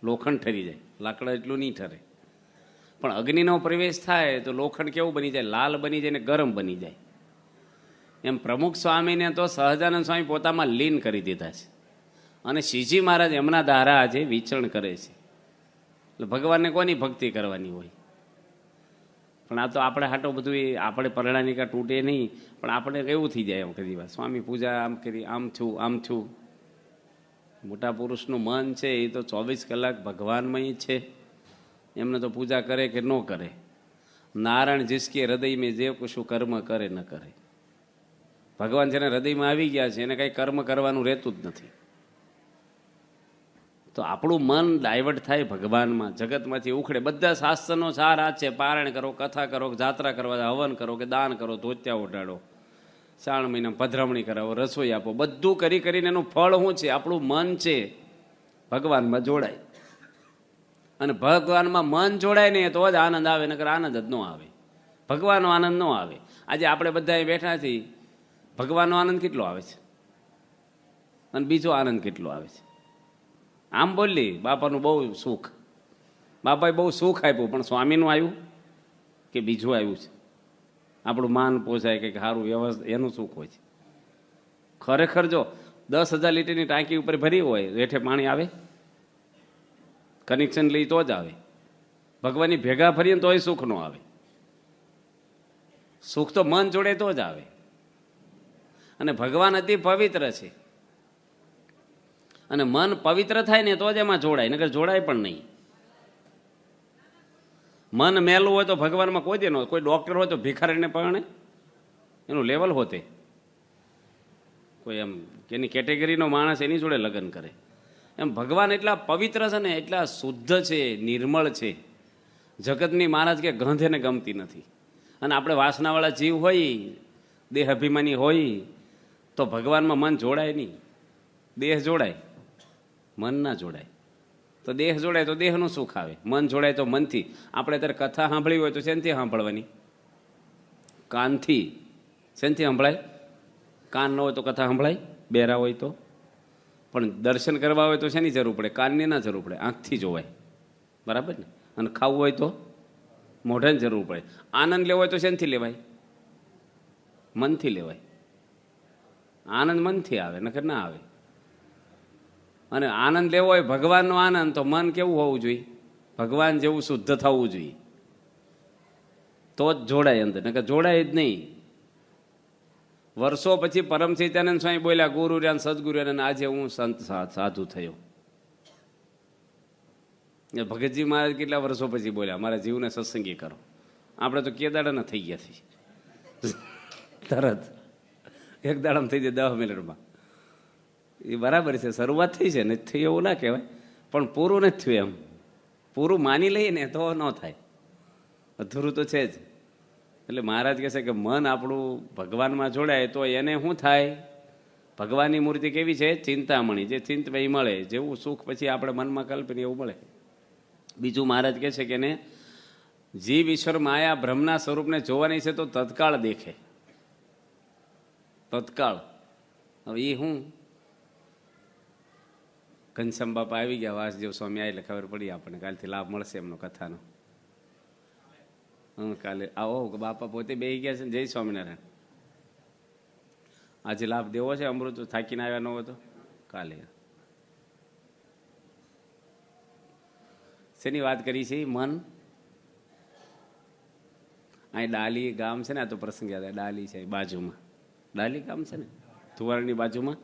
લોખંડ ઠરી જાય. લાકડા એટલું નહીં ઠરે. પણ અગ્નિનો પ્રવેશ થાય તો લોખંડ કેવું બની જાય? લાલ બની જાય ને ગરમ બની જાય. એમ પ્રમુખ સ્વામીને તો સહજાનંદ સ્વામી પોતામાં લીન કરી દીધા છે, અને શ્રીજી મહારાજ એમના દ્વારા આજે વિચરણ કરે છે. એટલે ભગવાનને કોની ભક્તિ કરવાની હોય? પણ આ તો આપણે હાટો બધું એ આપણે પરણાની કા તૂટે નહીં, પણ આપણે કેવું થઈ જાય એમ કરી વાત. સ્વામી પૂજા આમ કરી, આમ છું આમ છું. મોટા પુરુષનું મન છે એ તો 24 કલાક ભગવાનમય છે. એમને તો પૂજા કરે કે ન કરે, નારાયણ જિસકે હૃદય મેં જે કશું કર્મ કરે ન કરે. ભગવાન જેને હૃદયમાં આવી ગયા છે એને કંઈ કર્મ કરવાનું રહેતું જ નથી. તો આપણું મન ડાયવર્ટ થાય ભગવાનમાં, જગતમાંથી ઉખડે. બધા શાસ્ત્રનો સાર આ છે: પારાયણ કરો, કથા કરો, જાત્રા કરવા, હવન કરો કે દાન કરો, ધોત્યા ઓઢાડો, 3 મહિના પધરામણી કરાવો, રસોઈ આપો. બધું કરી કરીને એનું ફળ શું છે? આપણું મન છે ભગવાનમાં જોડાય. અને ભગવાનમાં મન જોડાય ને તો જ આનંદ આવે, નકર આનંદ જ ન આવે. ભગવાનનો આનંદ ન આવે. આજે આપણે બધા બેઠા છીએ, ભગવાનનો આનંદ કેટલો આવે છે અને બીજો આનંદ કેટલો આવે છે? આમ બોલી બાપાનું બહુ સુખ, બાપાએ બહુ સુખ આપ્યું, પણ સ્વામીનું આવ્યું કે બીજું આવ્યું છે? આપણું માન પોસાય કંઈક સારું વ્યવસ્થા, એનું સુખ હોય છે. ખરેખર જો 10,000 લીટરની ટાંકી ઉપર ભરી હોય, હેઠે પાણી આવે? કનેક્શન લઈ તો જ આવે. ભગવાનની ભેગા ફરીએ તોય સુખ ન આવે. સુખ તો મન જોડે તો જ આવે. અને ભગવાન અતિ પવિત્ર છે, અને મન પવિત્ર થાય ને તો જ એમાં જોડાય, નકર જોડાય પણ નહીં. મન મેલું હોય તો ભગવાનમાં કોઈ દે ન. કોઈ ડોક્ટર હોય તો ભિખારીને પરણે, એનું લેવલ હોતે. કોઈ એમ એની કેટેગરીનો માણસ એની જોડે લગ્ન કરે. એમ ભગવાન એટલા પવિત્ર છે ને, એટલા શુદ્ધ છે, નિર્મળ છે. જગતની મહારાજ કે ગંધ એને ગમતી નથી. અને આપણે વાસનાવાળા જીવ હોય, દેહ અભિમાની હોય, તો ભગવાનમાં મન જોડાય નહીં. દેહ જોડાય, મન ના જોડાય. તો દેહ જોડાય તો દેહનું સુખ આવે, મન જોડાય તો મનથી. આપણે અત્યારે કથા સાંભળી હોય તો શેનથી સાંભળવાની? કાનથી. શેનથી સંભળાય? કાન ન હોય તો કથા સંભળાય? બેરા હોય તો. પણ દર્શન કરવા હોય તો શેની જરૂર પડે? કાનની ના જરૂર પડે, આંખથી જોવાય. બરાબર ને? અને ખાવું હોય તો મોઢાની જરૂર પડે. આનંદ લેવો હોય તો શેનથી લેવાય? મનથી લેવાય. આનંદ મનથી આવે, નકર ના આવે. અને આનંદ લેવો હોય ભગવાનનો આનંદ, તો મન કેવું હોવું જોઈએ? ભગવાન જેવું શુદ્ધ થવું જોઈએ, તો જ જોડાય અંદર, નકર જોડાય જ નહીં. વર્ષો પછી પરમ સચ્ચિદાનંદ સ્વામી બોલ્યા, ગુરુ રહ્યા સદગુરુ રહ્યા, આજે હું સંત સાધુ થયો. ભગતજી મહારાજ કેટલા વર્ષો પછી બોલ્યા, મારા જીવને સત્સંગી કરો. આપણે તો કેદાડાના થઈ ગયા છીએ. તરત એક દાડામાં થઈ જાય 10 મિનિટમાં. એ બરાબર છે, શરૂઆત થઈ છે, નથી થઈ એવું ના કહેવાય, પણ પૂરું નથી થયું. એમ પૂરું માની લઈએ ને તો ન થાય, અધૂરું તો છે જ. એટલે મહારાજ કહે છે કે મન આપણું ભગવાનમાં જોડાય તો એને શું થાય? ભગવાનની મૂર્તિ કેવી છે? ચિંતામણી, જે ચિંતમય મળે, જેવું સુખ પછી આપણે મનમાં કલ્પીને એવું મળે. બીજું મહારાજ કહે છે કે એને જીવ ઈશ્વર માયા બ્રહ્મના સ્વરૂપને જોવાની છે તો તત્કાળ દેખે, તત્કાળ. હવે એ હું ઘનશ્યામ બાપા આવી ગયા, વાસુદેવ સ્વામી આવે એટલે ખબર પડી આપણને, કાલથી લાભ મળશે એમનો કથાનો. કાલે આવો, બાપા પોતે બેસી ગયા છે ને. જય સ્વામિનારાયણ. આજે લાભ દેવો છે, અમૃત થાકીને આવ્યા ન હોય તો કાલે. શેની વાત કરી છે? મન. અહીં ડાલી ગામ છે ને, આ તો પ્રસંગ યાદ આવે. ડાલી છે બાજુમાં, ડાલી ગામ છે ને, ધુવારની બાજુમાં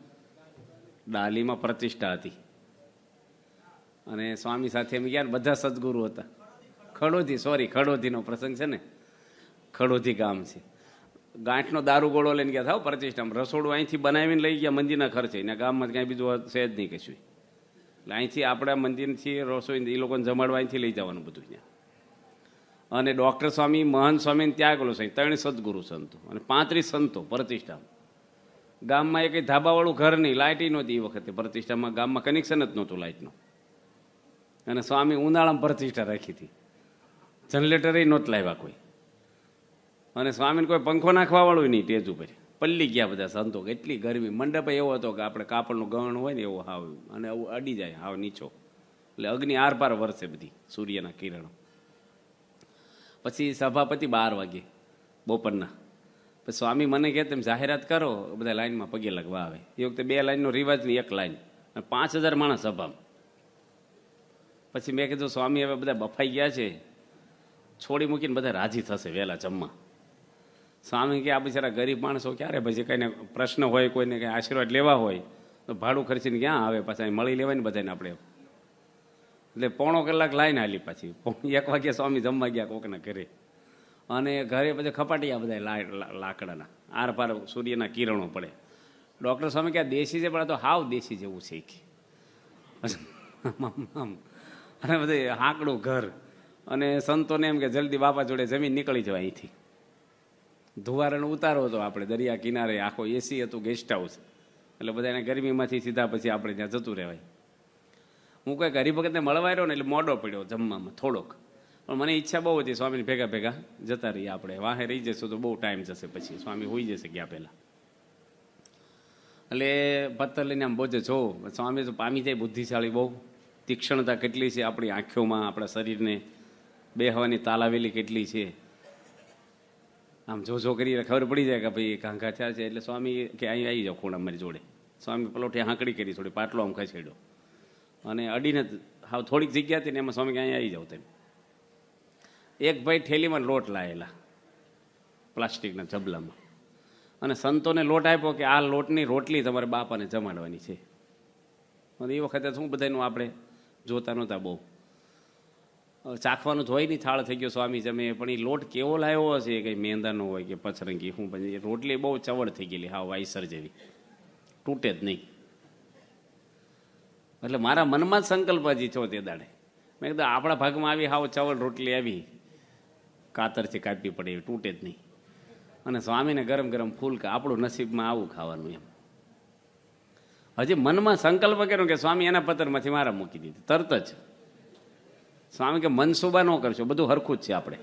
ડાલીમાં પ્રતિષ્ઠા હતી. અને સ્વામી સાથે એમ ગયા, બધા સદગુરુ હતા. ખડોધીનો પ્રસંગ છે ને, ખડોધી ગામ છે. ગાંઠનો દારૂ ગોળો લઈને ગયા થાવ પ્રતિષ્ઠામાં. રસોડું અહીંથી બનાવીને લઈ ગયા મંદિરના ખર્ચે. એના ગામમાં કાંઈ બીજું છે જ નહીં કશું. એટલે અહીંથી આપણા મંદિરથી રસોઈ એ લોકોને જમાડવા અહીંથી લઈ જવાનું બધું ત્યાં. અને ડૉક્ટર સ્વામી, મહંત સ્વામી, ત્યાગલો સ્વામી, 3 સદગુરુ સંતો અને 35 સંતો પ્રતિષ્ઠામાં. ગામમાં એ કંઈ ધાબાવાળું ઘર નહીં, લાઇટ નહોતી એ વખતે પ્રતિષ્ઠામાં. ગામમાં કનેક્શન જ નહોતું લાઇટનું. અને સ્વામી ઉનાળામાં પ્રતિષ્ઠા રાખી હતી, જનરેટર નહોત લાવ્યા કોઈ. અને સ્વામીને કોઈ પંખો નાખવા વાળું નહીં ટેજ ઉપર. પલ્લી ગયા બધા સંતો. એટલી ગરમી. મંડપ એવો હતો કે આપણે કાપડનું ગહણ હોય ને એવો હાવ, અને આવું અડી જાય હાવ નીચો. એટલે અગ્નિ આરપાર વરસે બધી સૂર્યના કિરણો. પછી સભાપતિ 12 વાગે બપોરના. પછી સ્વામી મને કહે તેમ જાહેરાત કરો, બધા લાઈનમાં પગે લગવા આવે. એ વખતે 2 લાઈનનો રિવાજ નહીં, 1 લાઈન. અને 5000 માણસ સભામાં. પછી મેં કીધું સ્વામી હવે બધા બફાઈ ગયા છે, છોડી મૂકીને બધા રાજી થશે વહેલા જમવા. સ્વામી કે આ બિચારા ગરીબ માણસો ક્યારે પછી કંઈને પ્રશ્ન હોય, કોઈને કંઈ આશીર્વાદ લેવા હોય તો ભાડું ખર્ચીને ક્યાં આવે? પાછા મળી લેવાય ને બધાને આપણે. એટલે 1.5 કલાક લાઈન હાલી. પાછી 1 વાગ્યા સ્વામી જમવા ગયા કોકના ઘરે. અને ઘરે પછી ખપાટિયા બધા લાકડાના, આરપાર સૂર્યના કિરણો પડે. ડૉક્ટર સ્વામી કે આ દેશી છે, પણ તો હાવ દેશી જેવું છે. અને બધે હાંકડું ઘર. અને સંતોને એમ કે જલ્દી બાપા જોડે જમીન નીકળી જવાય અહીંથી. ધુવારણ ઉતારો હતો આપણે દરિયા કિનારે, આખો એસી હતું, ગેસ્ટ હાઉસ. એટલે બધાને ગરમીમાંથી સીધા પછી આપણે ત્યાં જતું રહેવાય. હું કંઈક હરિભગતને મળવા આવ્યો ને એટલે મોડો પડ્યો જમવામાં થોડોક. પણ મને ઈચ્છા બહુ હતી સ્વામીને ભેગા જતા રહીએ આપણે. વાહે રહી જશું તો બહુ ટાઈમ જશે, પછી સ્વામી હોઈ જશે ગયા પહેલાં. એટલે પથ્થર લઈને આમ બોજે જો સ્વામી તો પામી જાય, બુદ્ધિશાળી બહુ. તીક્ષ્ણતા કેટલી છે આપણી આંખોમાં, આપણા શરીરને બેહવાની તાલાવેલી કેટલી છે. આમ જો કરીને ખબર પડી જાય કે ભાઈ કાંઘા થયા છે. એટલે સ્વામી કે અહીં આવી જાઓ ખૂણા મારી જોડે. સ્વામી પલોઠી હાંકડી કરી, થોડી પાટલો આમ ખસેડ્યો અને અડીને હાવ થોડીક જગ્યા હતી ને એમાં સ્વામી કે અહીં આવી જાઓ તેમ. એક ભાઈ થેલીમાં લોટ લાયેલા પ્લાસ્ટિકના જબલામાં, અને સંતોને લોટ આપ્યો કે આ લોટની રોટલી તમારે બાપાને જમાડવાની છે. અને એ વખતે શું બધાનું આપણે જોતા નહોતા બહુ. ચાખવાનું જ હોય નહીં, થાળ થઈ ગયો સ્વામી જમે. પણ એ લોટ કેવો લાવ્યો હશે, કંઈ મેંદાનો હોય કે પચરંગી, શું પછી રોટલી બહુ ચવડ થઈ ગયેલી, હા વાઈસર જેવી, તૂટે જ નહીં. એટલે મારા મનમાં જ સંકલ્પ હજી છો તે દાડે. મેં કીધું આપણા ભાગમાં આવી હાવ ચવડ રોટલી આવી, કાતરથી કાપવી પડે એવી, તૂટે જ નહીં. અને સ્વામીને ગરમ ગરમ ફૂલકા, આપણું નસીબમાં આવું ખાવાનું. એમ હજી મનમાં સંકલ્પ કર્યો કે સ્વામી એના પત્રમાંથી મારા મૂકી દીધી. તરત જ સ્વામી કે મનસુબા ન કરશો, બધું હરખું જ છે આપણે.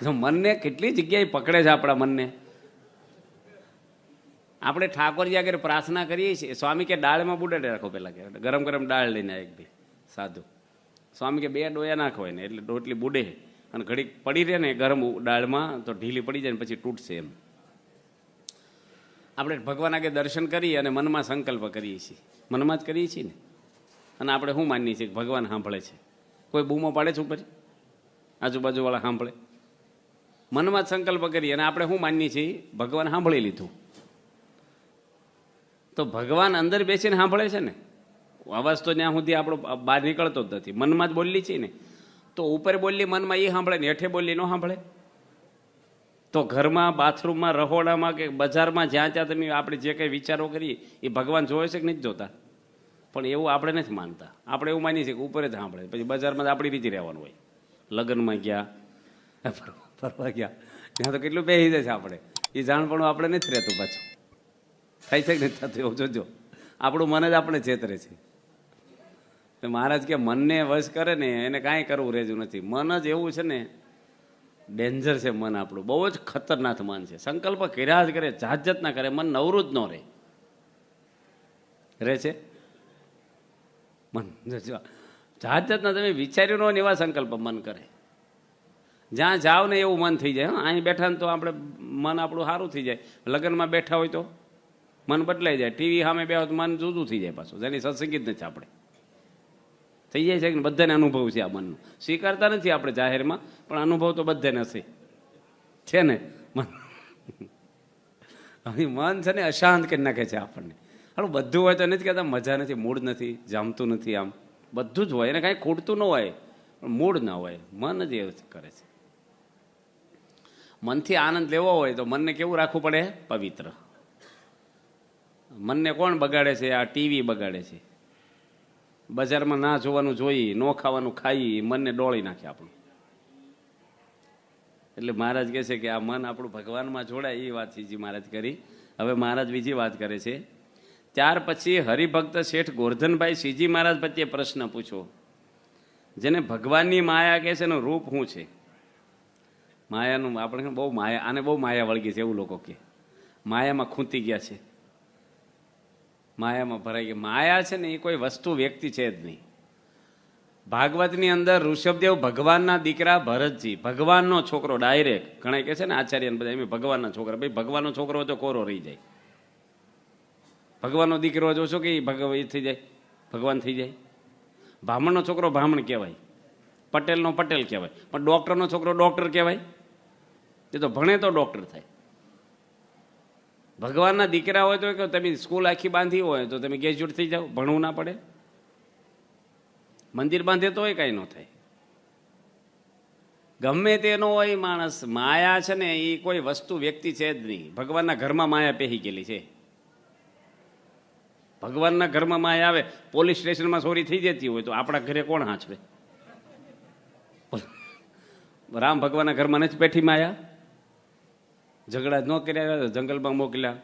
જો મનને કેટલી જગ્યાએ પકડે છે આપણા મનને. આપણે ઠાકોરજી આગળ પ્રાર્થના કરીએ છીએ, સ્વામી કે દાળમાં બુડાડે રાખો. પહેલાં કે ગરમ ગરમ દાળ લઈને એક ભાઈ સાધુ. સ્વામી કે 2 ડોયા નાખો એને, એટલે રોટલી બુડે. અને ઘડીક પડી રહે ને ગરમ દાળમાં તો ઢીલી પડી જાય ને પછી તૂટશે. એમ આપણે ભગવાન આગળ દર્શન કરીએ અને મનમાં સંકલ્પ કરીએ છીએ, મનમાં જ કરીએ છીએ ને. અને આપણે શું માનીએ છીએ કે ભગવાન સાંભળે છે? કોઈ બૂમો પાડે છે ઉપર? આજુબાજુવાળા સાંભળે? મનમાં જ સંકલ્પ કરીએ અને આપણે શું માનીએ છીએ? ભગવાન સાંભળી લીધું. તો ભગવાન અંદર બેસીને સાંભળે છે ને. અવાજ તો ત્યાં સુધી આપણો બહાર નીકળતો જ નથી, મનમાં જ બોલી છીએ ને. તો ઉપર બોલી મનમાં એ સાંભળે ને હેઠે બોલી ન સાંભળે? તો ઘરમાં, બાથરૂમમાં, રહોડામાં કે બજારમાં જ્યાં ત્યાં તમે આપણે જે કંઈ વિચારો કરીએ એ ભગવાન જોવે છે કે નથી જોતા? પણ એવું આપણે નથી માનતા. આપણે એવું માનીએ છીએ કે ઉપર જ સાંભળે, પછી બજારમાં આપણી રીતે રહેવાનું હોય. લગ્નમાં ગયા, ફરવા ગયા, ત્યાં તો કેટલું બેસી જાય છે આપણે. એ જાણપણું આપણે નથી રહેતું પાછું. થાય છે કે નથી થતું એવું જોજો. આપણું મન જ આપણે છેતરે છે. તો મહારાજ કે મનને વશ કરે ને એને કાંઈ કરવું રહેતું નથી. મન જ એવું છે ને, ડેન્જર છે મન આપણું, બહુ જ ખતરનાક મન છે. સંકલ્પ કર્યા જ કરે, જાત જાત ના કરે, મન નવરું જ ન રહે. રહે છે મન? જાત જાતના તમે વિચાર્યું ન હોય એવા સંકલ્પ મન કરે. જ્યાં જાઓ ને એવું મન થઈ જાય. અહીં બેઠા ને તો આપણે મન આપણું સારું થઈ જાય. લગ્નમાં બેઠા હોય તો મન બદલાઈ જાય. ટીવી સામે બેહો તો મન જુદું થઈ જાય પાછું. જેની સત્સંગી જ નથી આપણે. થઈ જાય છે કે બધાને અનુભવ છે આ મનનો. સ્વીકારતા નથી આપણે જાહેરમાં, પણ અનુભવ તો બધાને હશે. છે ને મન? મન છે ને અશાંત કરી નાખે છે આપણને. હાલું બધું હોય તો નથી કહેતા મજા નથી, મૂડ નથી, જામતું નથી, આમ બધું જ હોય. એને કાંઈ ખૂટતું ન હોય, પણ મૂડ ના હોય. મન જ એવું કરે છે. મનથી આનંદ લેવો હોય તો મનને કેવું રાખવું પડે? પવિત્ર. મનને કોણ બગાડે છે? આ ટીવી બગાડે છે. બજારમાં ના જોવાનું જોઈ, ન ખાવાનું ખાઈ, મનને ડોળી નાખે આપણું. એટલે મહારાજ કહે છે કે આ મન આપણું ભગવાનમાં જોડાય. એ વાત શ્રીજી મહારાજ કરી. હવે મહારાજ બીજી વાત કરે છે. ત્યાર પછી હરિભક્ત શેઠ ગોરધનભાઈ શ્રીજી મહારાજ પ્રત્યે પ્રશ્ન પૂછો, જેને ભગવાનની માયા કહે છે એનું રૂપ શું છે? માયાનું આપણે બહુ માયા, આને બહુ માયા વળગી છે એવું લોકો કહે. માયામાં ખૂંતી ગયા છે, માયામાં ભરાઈ ગયા. માયા છે ને એ કોઈ વસ્તુ, વ્યક્તિ છે જ નહીં. ભાગવતની અંદર ઋષભદેવ ભગવાનના દીકરા ભરતજી, ભગવાનનો છોકરો ડાયરેક્ટ. ઘણા કહે છે ને આચાર્યને બધા એમ ભગવાનના છોકરા. ભાઈ ભગવાનનો છોકરો હોય તો કોરો રહી જાય. ભગવાનનો દીકરો જોશો કે એ થઈ જાય, ભગવાન થઈ જાય. બ્રાહ્મણનો છોકરો બ્રાહ્મણ કહેવાય, પટેલનો પટેલ કહેવાય, પણ ડોક્ટરનો છોકરો ડોક્ટર કહેવાય. એ તો ભણે તો ડોક્ટર થાય. ભગવાનના દીકરા હોય તો તમે સ્કૂલ આખી બાંધી હોય તો તમે ગ્રેજ્યુએટ થઈ જાઓ, ભણવું ના પડે. મંદિર બાંધે તોય કાંઈ ન થાય. ગમે તેનો હોય માણસ, માયા છે ને એ કોઈ વસ્તુ, વ્યક્તિ છે જ નહીં. ભગવાનના ઘરમાં માયા પહેરી ગયેલી છે. ભગવાનના ઘરમાં માયા આવે. પોલીસ સ્ટેશનમાં ચોરી થઈ જતી હોય તો આપણા ઘરે કોણ હાંચવે? રામ ભગવાનના ઘરમાં નથી બેઠી માયા? ઝઘડા જ ન કર્યા, જંગલમાં મોકલ્યા.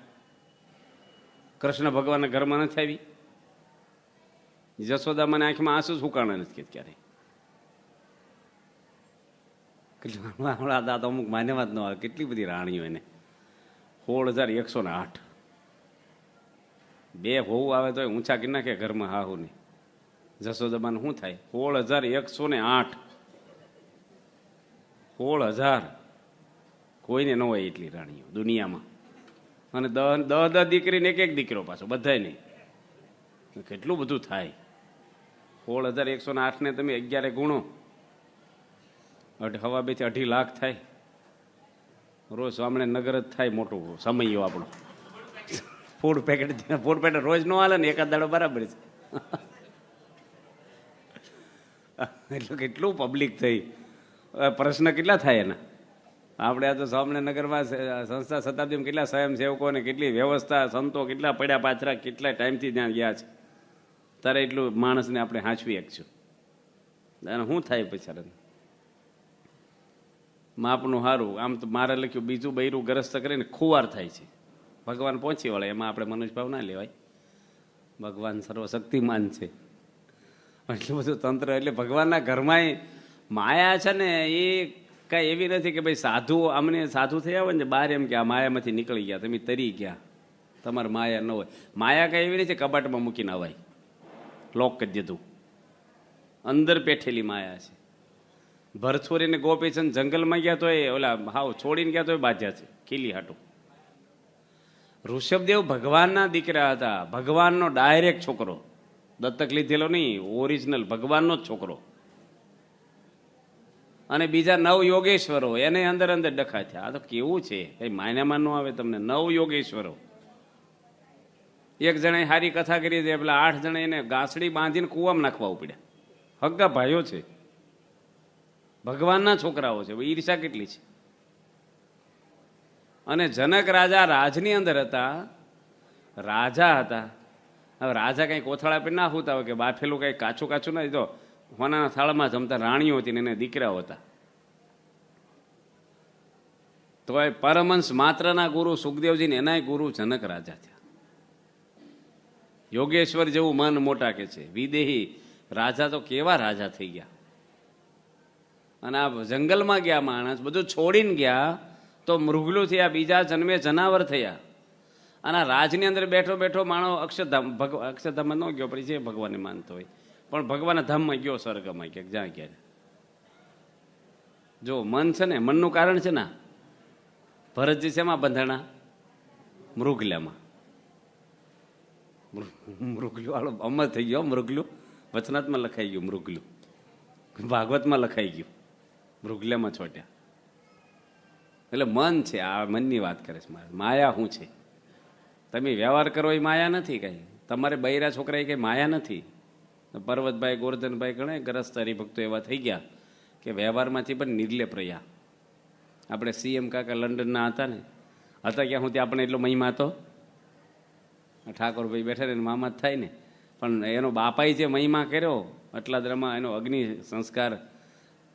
કૃષ્ણ ભગવાનના ઘરમાં નથી આવી? જશોદા મને આંખમાં આંસુ સુકાણા નથી ક્યારે. હમણાં દાદા અમુક માન્યમાં જ ન આવે. કેટલી બધી રાણીઓ એને 16,108. 2 વહુ આવે તો ઊંચા કરી નાખે ઘરમાં હાહુને. જશોદામાં શું થાય? 16,108. 16,000 કોઈને ન હોય એટલી રાણીઓ દુનિયામાં. અને 10 દીકરીને એક દીકરો પાછો, બધાય નહીં. કેટલું બધું થાય. 16,108 ને તમે 11 ગુણો, હવા 2 થી 2.5 લાખ થાય. રોજ સામણે નગર જ થાય મોટું સમયો આપણો. ફૂડ પેકેટ રોજ ન હાલે ને, એકાદ દાડો બરાબર છે. એટલું કેટલું પબ્લિક થઈ. પ્રશ્ન કેટલા થાય એના? આપણે આ તો સામણેનગરમાં સંસ્થા શતાબ્દીમાં કેટલા સ્વયંસેવકોને કેટલી વ્યવસ્થા, સંતો કેટલા પડ્યા પાછરા, કેટલા ટાઈમથી ત્યાં ગયા છે. ત્યારે એટલું માણસને આપણે હાંચવી શકશું. અને શું થાય પછી? માપનું સારું. આમ તો મારે લખ્યું બીજું બૈરું ગ્રસ્ત કરીને ખુવાર થાય છે. ભગવાન પહોંચી વળે એમાં આપણે મનુષ્યભાવ ના લેવાય. ભગવાન સર્વશક્તિમાન છે. એટલું બધું તંત્ર. એટલે ભગવાનના ઘરમાં માયા છે ને એ કાંઈ એવી નથી કે ભાઈ સાધુ, અમને સાધુ થયા હોય ને બહાર એમ કે આ માયામાંથી નીકળી ગયા, તમે તરી ગયા, તમારે માયા ન હોય. માયા કાંઈ એવી નથી કબાટમાં મૂકીને અવાય, લોક કરી દીધું. અંદર પેઠેલી માયા છે. ભરછોરીને ગોપીચંદ જંગલમાં ગયા તો એ ઓલા હાવ છોડીને ગયા તો એ બાધ્યા છે ખીલી હાટું. ઋષભદેવ ભગવાનના દીકરા હતા, ભગવાનનો ડાયરેક્ટ છોકરો, દત્તક લીધેલો નહીં, ઓરિજિનલ ભગવાનનો જ છોકરો. અને બીજા 9 યોગેશ્વરો એને અંદર અંદર ડખા થયા. આ તો કેવું છે, કઈ માન્યામાં ન આવે તમને. 9 યોગેશ્વરો. એક જણાએ સારી કથા કરી છે, પેલા 8 જણા એને ગાંસડી બાંધીને કૂવામાં નાખવા પડ્યા. હગ્ગા ભાઈઓ છે, ભગવાનના છોકરાઓ છે. ઈર્ષા કેટલી છે. અને જનક રાજા રાજની અંદર હતા, રાજા હતા. હવે રાજા કંઈ કોથળા આપીને ના હોતા હોય કે બાફેલું કંઈ કાચું કાચું ના તો હોનાના થાળમાં જમતા. રાણીઓ હતી ને એને દીકરાઓ હતા. તો એ પરમહંસ માત્રના ગુરુ સુખદેવજીને એનાય ગુરુ જનક રાજા થયા. યોગેશ્વર જેવું મન મોટા કે છે. વિદેહી રાજા તો કેવા રાજા થઈ ગયા. અને આ જંગલમાં ગયા માણસ, બધું છોડીને ગયા તો મૃગલું થયા, બીજા જન્મે જનાવર થયા. અને આ રાજની અંદર બેઠો બેઠો માણો અક્ષરધામ, અક્ષરધામમાં ન ગયો, પછી જે ભગવાનને માનતો હોય, પણ ભગવાનના ધામમાં ગયો, સ્વર્ગમાં ક્યાંક જ્યાં ક્યારે. જો મન છે ને, મનનું કારણ છે ને. ભરતજી શેમાં બંધાણા? મૃગલામાં. મૃગલું વાળો અમર થઈ ગયો. મૃગલું વચનાથમાં લખાઈ ગયું, મૃગલું ભાગવતમાં લખાઈ ગયું, મૃગલામાં છોટ્યા. એટલે મન છે, આ મનની વાત કરે છે. માયા શું છે? તમે વ્યવહાર કરો એ માયા નથી કાંઈ. તમારે બૈરા છોકરા એ કંઈ માયા નથી. પર્વતભાઈ, ગોરધનભાઈ ઘણા ગ્રસ્ત હરિભક્તો એવા થઈ ગયા કે વ્યવહારમાંથી પણ નિર્લેપ રહ્યા. આપણે સીએમ કાકા લંડનના હતા ને, હતા ક્યાં સુધી આપણે એટલો મહિમા હતો. ઠાકોરભાઈ બેઠા ને મામા જ થાય ને, પણ એનો બાપાએ જે મહિમા કર્યો અટલાદરામાં, એનો અગ્નિ સંસ્કાર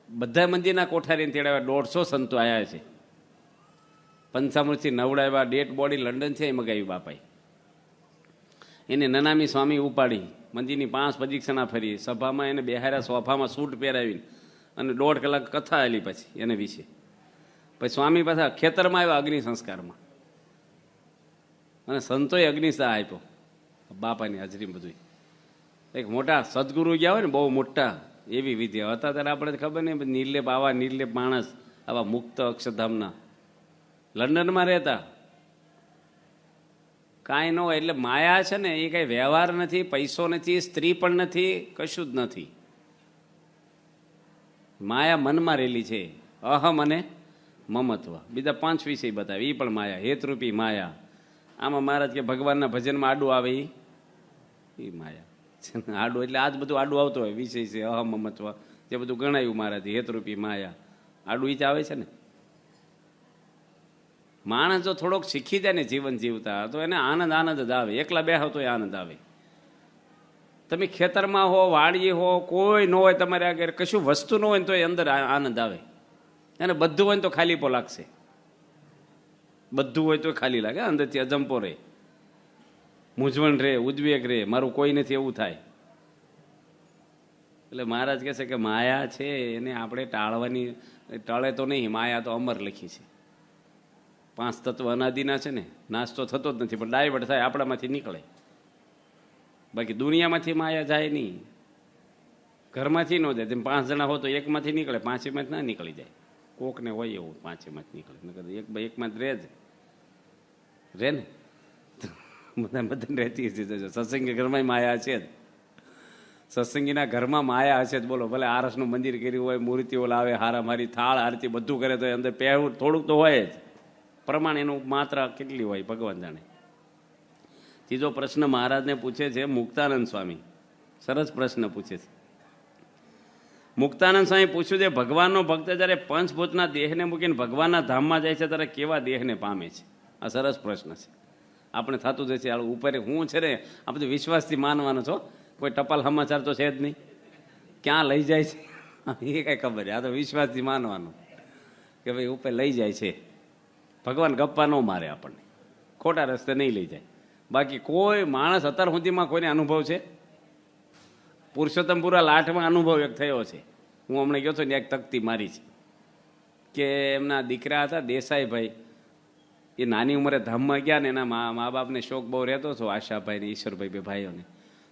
બધા મંદિરના કોઠારીને તેડાવ્યા. 150 સંતો આવ્યા છે. પંચામૃતથી નવડાવ્યા. ડેડ બોડી લંડન છે એ મગાવી બાપાએ. એને નનામી સ્વામી ઉપાડી, મંદિરની 5 પ્રદક્ષિણા ફરી, સભામાં એને બેહાર્યા, સોફામાં સૂટ પહેરાવીને, અને 1.5 કલાક કથા આવેલી પછી એને વિશે. પછી સ્વામી પાછા ખેતરમાં આવ્યા અગ્નિ સંસ્કારમાં, અને સંતોએ અગ્નિસાહ આપ્યો બાપાની હાજરી. બધું એક મોટા સદગુરુ ગયા હોય ને, બહુ મોટા, એવી વિધિ હતા ત્યારે આપણે ખબર નહીં. નિર્લેપ, આવા નિર્લેપ માણસ, આવા મુક્ત અક્ષરધામના લંડનમાં રહેતા, કાંઈ ન હોય. એટલે માયા છે ને એ કાંઈ વ્યવહાર નથી, પૈસો નથી, સ્ત્રી પણ નથી, કશું જ નથી. માયા મનમાં રહેલી છે. અહમ અને મમત્વ, બીજા 5 વિષય બતાવે, એ પણ માયા, હેતરૂપી માયા. આમાં મહારાજ કે ભગવાનના ભજનમાં આડું આવે એ માયા. આડું એટલે આજ બધું આડું આવતું હોય, વિષય છે, અહમ મમત્વ, જે બધું ગણાયું મહારાજ, હેતરૂપી માયા, આડું ઈ જ આવે છે ને. માણસ જો થોડોક શીખી જાય ને જીવન જીવતા, તો એને આનંદ આનંદ જ આવે. એકલા બેહો તો એ આનંદ આવે. તમે ખેતરમાં હો, વાડીએ હો, કોઈ ન હોય તમારે આગળ, કશું વસ્તુ ન હોય ને તો એ અંદર આનંદ આવે. અને બધું હોય ને તો ખાલીપો લાગશે. બધું હોય તો ખાલી લાગે, અંદરથી અજંપો રહે, મૂંઝવણ રહે, ઉદ્વેગ રહે, મારું કોઈ નથી એવું થાય. એટલે મહારાજ કહે છે કે માયા છે એને આપણે ટાળવાની, ટળે તો નહીં. માયા તો અમર લખી છે. 5 તત્વ અનાદિના છે ને, નાશ તો થતો જ નથી, પણ ડાયવર્ટ થાય, આપણામાંથી નીકળે. બાકી દુનિયામાંથી માયા જાય નહીં, ઘરમાંથી ન જાય. તેમ 5 જણા હો તો એકમાંથી નીકળે, 5માંથી ના નીકળી જાય. કોકને હોય એવું 5માંથી નીકળે, એકમાં જ રે ને. બધાને રહેતી છે. સત્સંગી ઘરમાં માયા છે જ. સત્સંગીના ઘરમાં માયા હશે જ. બોલો, ભલે આરસનું મંદિર કર્યું હોય, મૂર્તિઓ લાવે, હારામારી, થાળ આરતી બધું કરે, તો અંદર પહેવું થોડુંક તો હોય જ. પ્રમાણ એનું માત્રા કેટલી હોય ભગવાન જાણે. ત્રીજો પ્રશ્ન મહારાજને પૂછે છે મુક્તાનંદ સ્વામી. સરસ પ્રશ્ન પૂછે છે. મુક્તાનંદ સ્વામી પૂછ્યું છે, ભગવાનનો ભક્ત જ્યારે પંચભૂતના દેહને મૂકીને ભગવાનના ધામમાં જાય છે ત્યારે કેવા દેહને પામે છે? આ સરસ પ્રશ્ન છે. આપણે થતું જ છે ઉપર. હું છે ને આ બધું વિશ્વાસથી માનવાનો છો, કોઈ ટપાલ સમાચાર તો છે જ નહીં. ક્યાં લઈ જાય છે એ કઈ ખબર છે. આ તો વિશ્વાસથી માનવાનું કે ભાઈ ઉપર લઈ જાય છે. ભગવાન ગપ્પા ન મારે, આપણને ખોટા રસ્તે નહીં લઈ જાય. બાકી કોઈ માણસ અત્યાર સુધીમાં કોઈને અનુભવ છે? પુરુષોત્તમપુરા લાઠમાં અનુભવ એક થયો છે. હું હમણાં ગયો હતો ને, એક તકતી મારી છે કે એમના દીકરા હતા દેસાઈભાઈ, એ નાની ઉંમરે ધામમાં ગયા ને, એના મા બાપને શોખ બહુ રહેતો હતો, આશાભાઈ ને ઈશ્વરભાઈ, બે ભાઈઓને.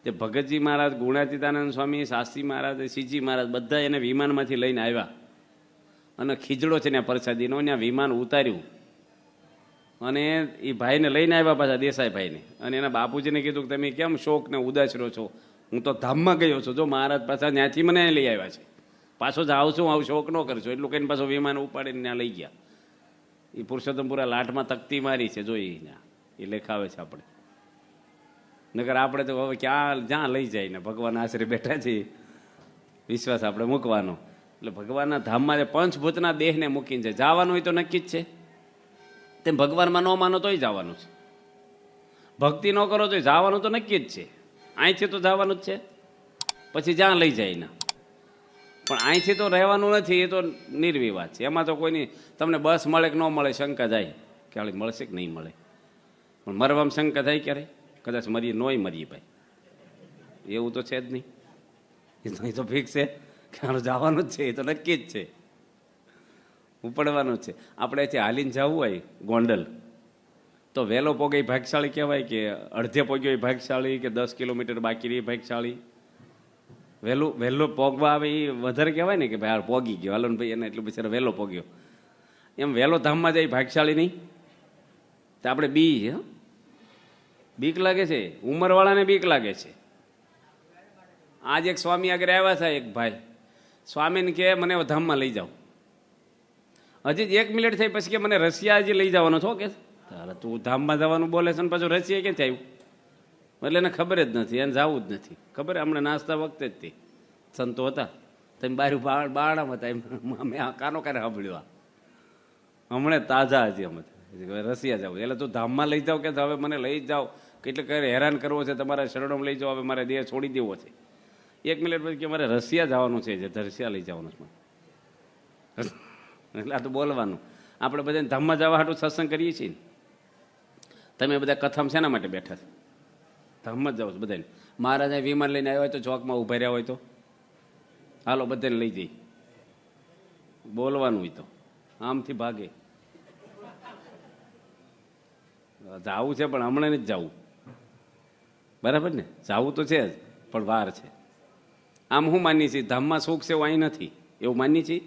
તે ભગતજી મહારાજ, ગુણાતીતાનંદ સ્વામી, શાસ્ત્રી મહારાજ, શ્રીજી મહારાજ બધા એને વિમાનમાંથી લઈને આવ્યા. અને ખીજડો છે ને પ્રસાદીનો, ત્યાં વિમાન ઉતાર્યું અને એ ભાઈને લઈને આવ્યા પાછા, દેસાઈભાઈને. અને એના બાપુજીને કીધું કે તમે કેમ શોક ને ઉદાસ રહો છો? હું તો ધામમાં ગયો છું. જો મહારાજ પાછા ત્યાંથી મને લઈ આવ્યા છે, પાછો જ આવશું, આવું શોક ન કરશો. એટલું કહીને પાછો વિમાન ઉપાડીને ત્યાં લઈ ગયા. એ પુરુષોત્તમપુરા લાઠમાં તકતી મારી છે, જોઈ ત્યાં એ લેખાવે છે. આપણે નકર આપણે તો હવે ક્યાં જ્યાં લઈ જાય ને, ભગવાન આશરે બેઠા છે, વિશ્વાસ આપણે મૂકવાનો. એટલે ભગવાનના ધામમાં પંચભૂતના દેહને મૂકીને જવાનું હોય તો નક્કી જ છે. તેમ ભગવાનમાં ન માનો તોય જવાનું છે, ભક્તિ ન કરો તો જવાનું તો નક્કી જ છે. અહીંથી તો જવાનું જ છે, પછી જ્યાં લઈ જાય ના. પણ અહીંથી તો રહેવાનું નથી, એ તો નિર્વિવાદ છે. એમાં તો કોઈની તમને બસ મળે કે ન મળે શંકા જાય કે હાલ મળશે કે નહીં મળે. પણ મરવામાં શંકા થાય ક્યારે? કદાચ મરીએ નોય મરીએ ભાઈ, એવું તો છે જ નહીં. એ તો ફિક્સ છે કે હાલ જવાનું જ છે, એ તો નક્કી જ છે, ઉપડવાનું જ છે. આપણે અહીંથી હાલીને જવું હોય ગોંડલ તો વહેલો પોગે ભાગશાળી કહેવાય કે અડધે પોગ્યો એ ભાગશાળી કે 10 કિલોમીટર બાકી રહી ભાગશાળી? વહેલો પોગવા આવે એ વધારે કહેવાય ને કે ભાઈ હાલ પોગી ગયો, હાલો ને ભાઈ એને એટલું બિચારો વહેલો પોગ્યો. એમ વહેલો ધામમાં જાય ભાગશાળી નહીં તો આપણે બીક લાગે છે, ઉંમરવાળાને બીક લાગે છે. આજ એક સ્વામી આગળ આવ્યા હતા એક ભાઈ, સ્વામીને કે મને ધામમાં લઈ જાઓ. હજી જ 1 મિનિટ થઈ પછી કે મને રશિયા હજી લઈ જવાનો છો કે. તારે તું ધામમાં જવાનું બોલે છે ને પાછું રશિયા ક્યાંથી આવ્યું? એટલે એને ખબર જ નથી, એને જવું જ નથી. ખબર હમણાં નાસ્તા વખતે જ તે સંતો હતા, તમે બારણામાં હતા, અમે કાનો કાને સાંભળ્યું. હમણાં તાજા હજી અમે રશિયા જાવ. એટલે તું ધામમાં લઈ જાઓ કે હવે મને લઈ જાઓ, કેટલે હેરાન કરવો છે, તમારા શરણોમાં લઈ જાઓ, હવે મારે દેહ છોડી દેવો છે. 1 મિનિટ પછી કે મારે રશિયા જવાનું છે, જે રશિયા લઈ જવાનું છે. એટલે આ તો બોલવાનું. આપણે બધાને ધામમાં જવા હાટું સત્સંગ કરીએ છીએ ને. તમે બધા કથામાં શેના માટે બેઠા છો? ધામમાં જ જાઓ છો બધાને. મહારાજા વિમાન લઈને આવ્યા હોય તો ચોકમાં ઉભા રહ્યા હોય તો હાલો બધાને લઈ જઈ, બોલવાનું હોય તો આમથી ભાગે. જાવું છે પણ હમણાં નથી જવું, બરાબર ને? જાવું તો છે જ પણ વાર છે. આમ હું માની છીએ ધામમાં સુખ છે એવું અહીં નથી, એવું માની છીએ.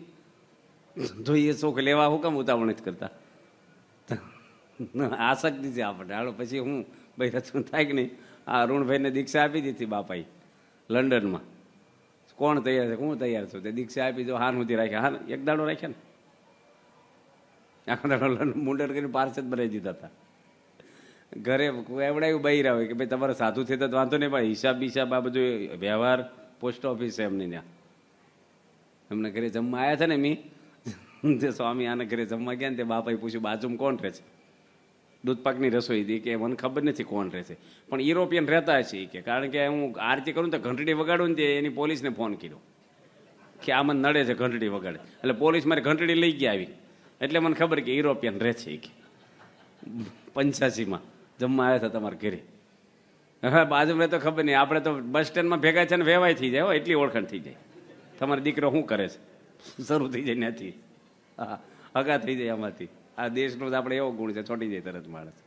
તો એ સુખ લેવા હું કામ ઉતાવળ નથી કરતા? આસક્તિ છે આપણે. હાલો પછી હું ભાઈ રચું થાય કે નહીં. આ અરુણભાઈને દીક્ષા આપી દીધી બાપાઈ લંડનમાં. કોણ તૈયાર છે? હું તૈયાર છું. તે દીક્ષા આપી દો, હાન સુધી રાખ્યા. હા, એક દાડો રાખ્યા ને, આખો દાડો મુંડન કરીને પાર્સદ બનાવી દીધા હતા. ઘરે એવડાયું બહાર આવે કે ભાઈ તમારે સાધુ થતા તો વાંધો નહીં, પણ હિસાબ બિસાબ આ બધું વ્યવહાર પોસ્ટ ઓફિસ છે એમને ત્યાં. એમને ઘરે જમવા આવ્યા હતા ને મી તે સ્વામી આને ઘરે જમવા ગયા ને તે બાપાએ પૂછ્યું બાજુમાં કોણ રહે છે? દૂધપાકની રસોઈ હતી કે મને ખબર નથી કોણ રહે છે, પણ યુરોપિયન રહેતા છે કે. કારણ કે હું આરતી કરું તો ઘંટડી વગાડું ને તે એની પોલીસને ફોન કર્યો કે આ મને નડે છે ઘંટડી વગાડે. એટલે પોલીસ મારી ઘંટડી લઈ ગયા આવી, એટલે મને ખબર કે યુરોપિયન રહે છે કે 85માં જમવા આવ્યા હતા તમારા ઘરે. હવે બાજુમાં તો ખબર નહીં, આપણે તો બસ સ્ટેન્ડમાં ભેગા છે ને વેવાય થઈ જાય, એટલી ઓળખાણ થઈ જાય. તમારો દીકરો શું કરે છે શરૂ થઈ જાય ત્યાંથી. હા, હગા થઈ જાય આમાંથી. આ દેશનો આપણે એવો ગુણ છે, છોડી જાય તરત માણસ.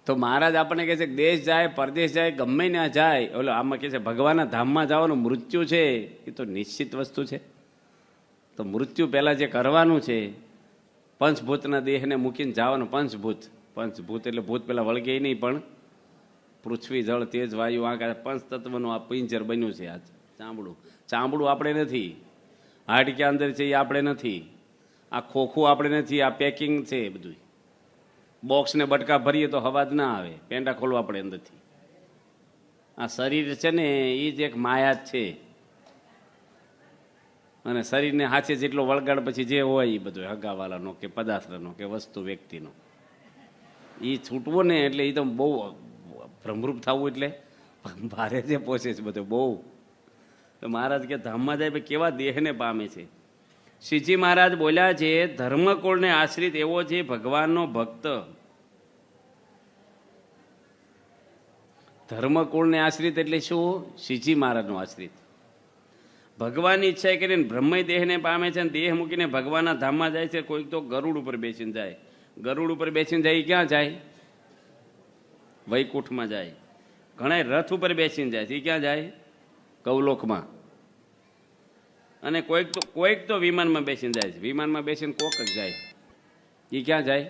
તો મહારાજ આપણને કહે છે કે દેશ જાય, પરદેશ જાય, ગમે ત્યાં જાય, ઓલો આમાં કહે છે ભગવાનના ધામમાં જવાનું મૃત્યુ છે એ તો નિશ્ચિત વસ્તુ છે. તો મૃત્યુ પહેલાં જે કરવાનું છે, પંચભૂતના દેહને મૂકીને જવાનું. પંચભૂત એટલે ભૂત પેલા વળગે નહીં, પણ પૃથ્વી, જળ, તેજ, વાયુ, આકાશ, પંચ તત્વનું આ પિંજર બન્યું છે. આ ચામડું આપણે નથી, હાડક્યા અંદર છે એ આપણે નથી, આ ખોખું આપણે નથી, આ પેકિંગ છે બધું. બોક્સને બટકા ભરીએ તો અવાજ ના આવે, પેંડા ખોલવા પડે અંદરથી. આ શરીર છે ને એ જ એક માયા જ છે. અને શરીરને હાથે જેટલો વળગાડ પછી જે હોય એ બધું હગાવાલાનો કે પદાર્થનો કે વસ્તુ વ્યક્તિનો એ છૂટવો ને એટલે એ તો બહુ ભ્રમરૂપ થવું એટલે ભારે જે પહોંચે છે બધું બહુ. તો મહારાજ કે ધામમાં જાય કેવા દેહને પામે છે. શ્રીજી મહારાજ બોલ્યા છે ધર્મકુળને આશ્રિત એવો છે ભગવાનનો ભક્ત. ધર્મકુળને આશ્રિત એટલે શું? શ્રીજી મહારાજનો આશ્રિત. ભગવાનની ઈચ્છા કરીને બ્રહ્મય દેહને પામે છે અને દેહ મૂકીને ભગવાનના ધામમાં જાય છે. કોઈક તો ગરુડ ઉપર બેસીને જાય. ગરુડ ઉપર બેસીને જાય ક્યાં જાય? વૈકુંઠમાં જાય. ઘણા રથ ઉપર બેસીને જાય છે, ક્યાં જાય? કૌલોકમાં. અને કોઈક તો વિમાનમાં બેસીને જાય છે. વિમાનમાં બેસીને કોક જ જાય, એ ક્યાં જાય?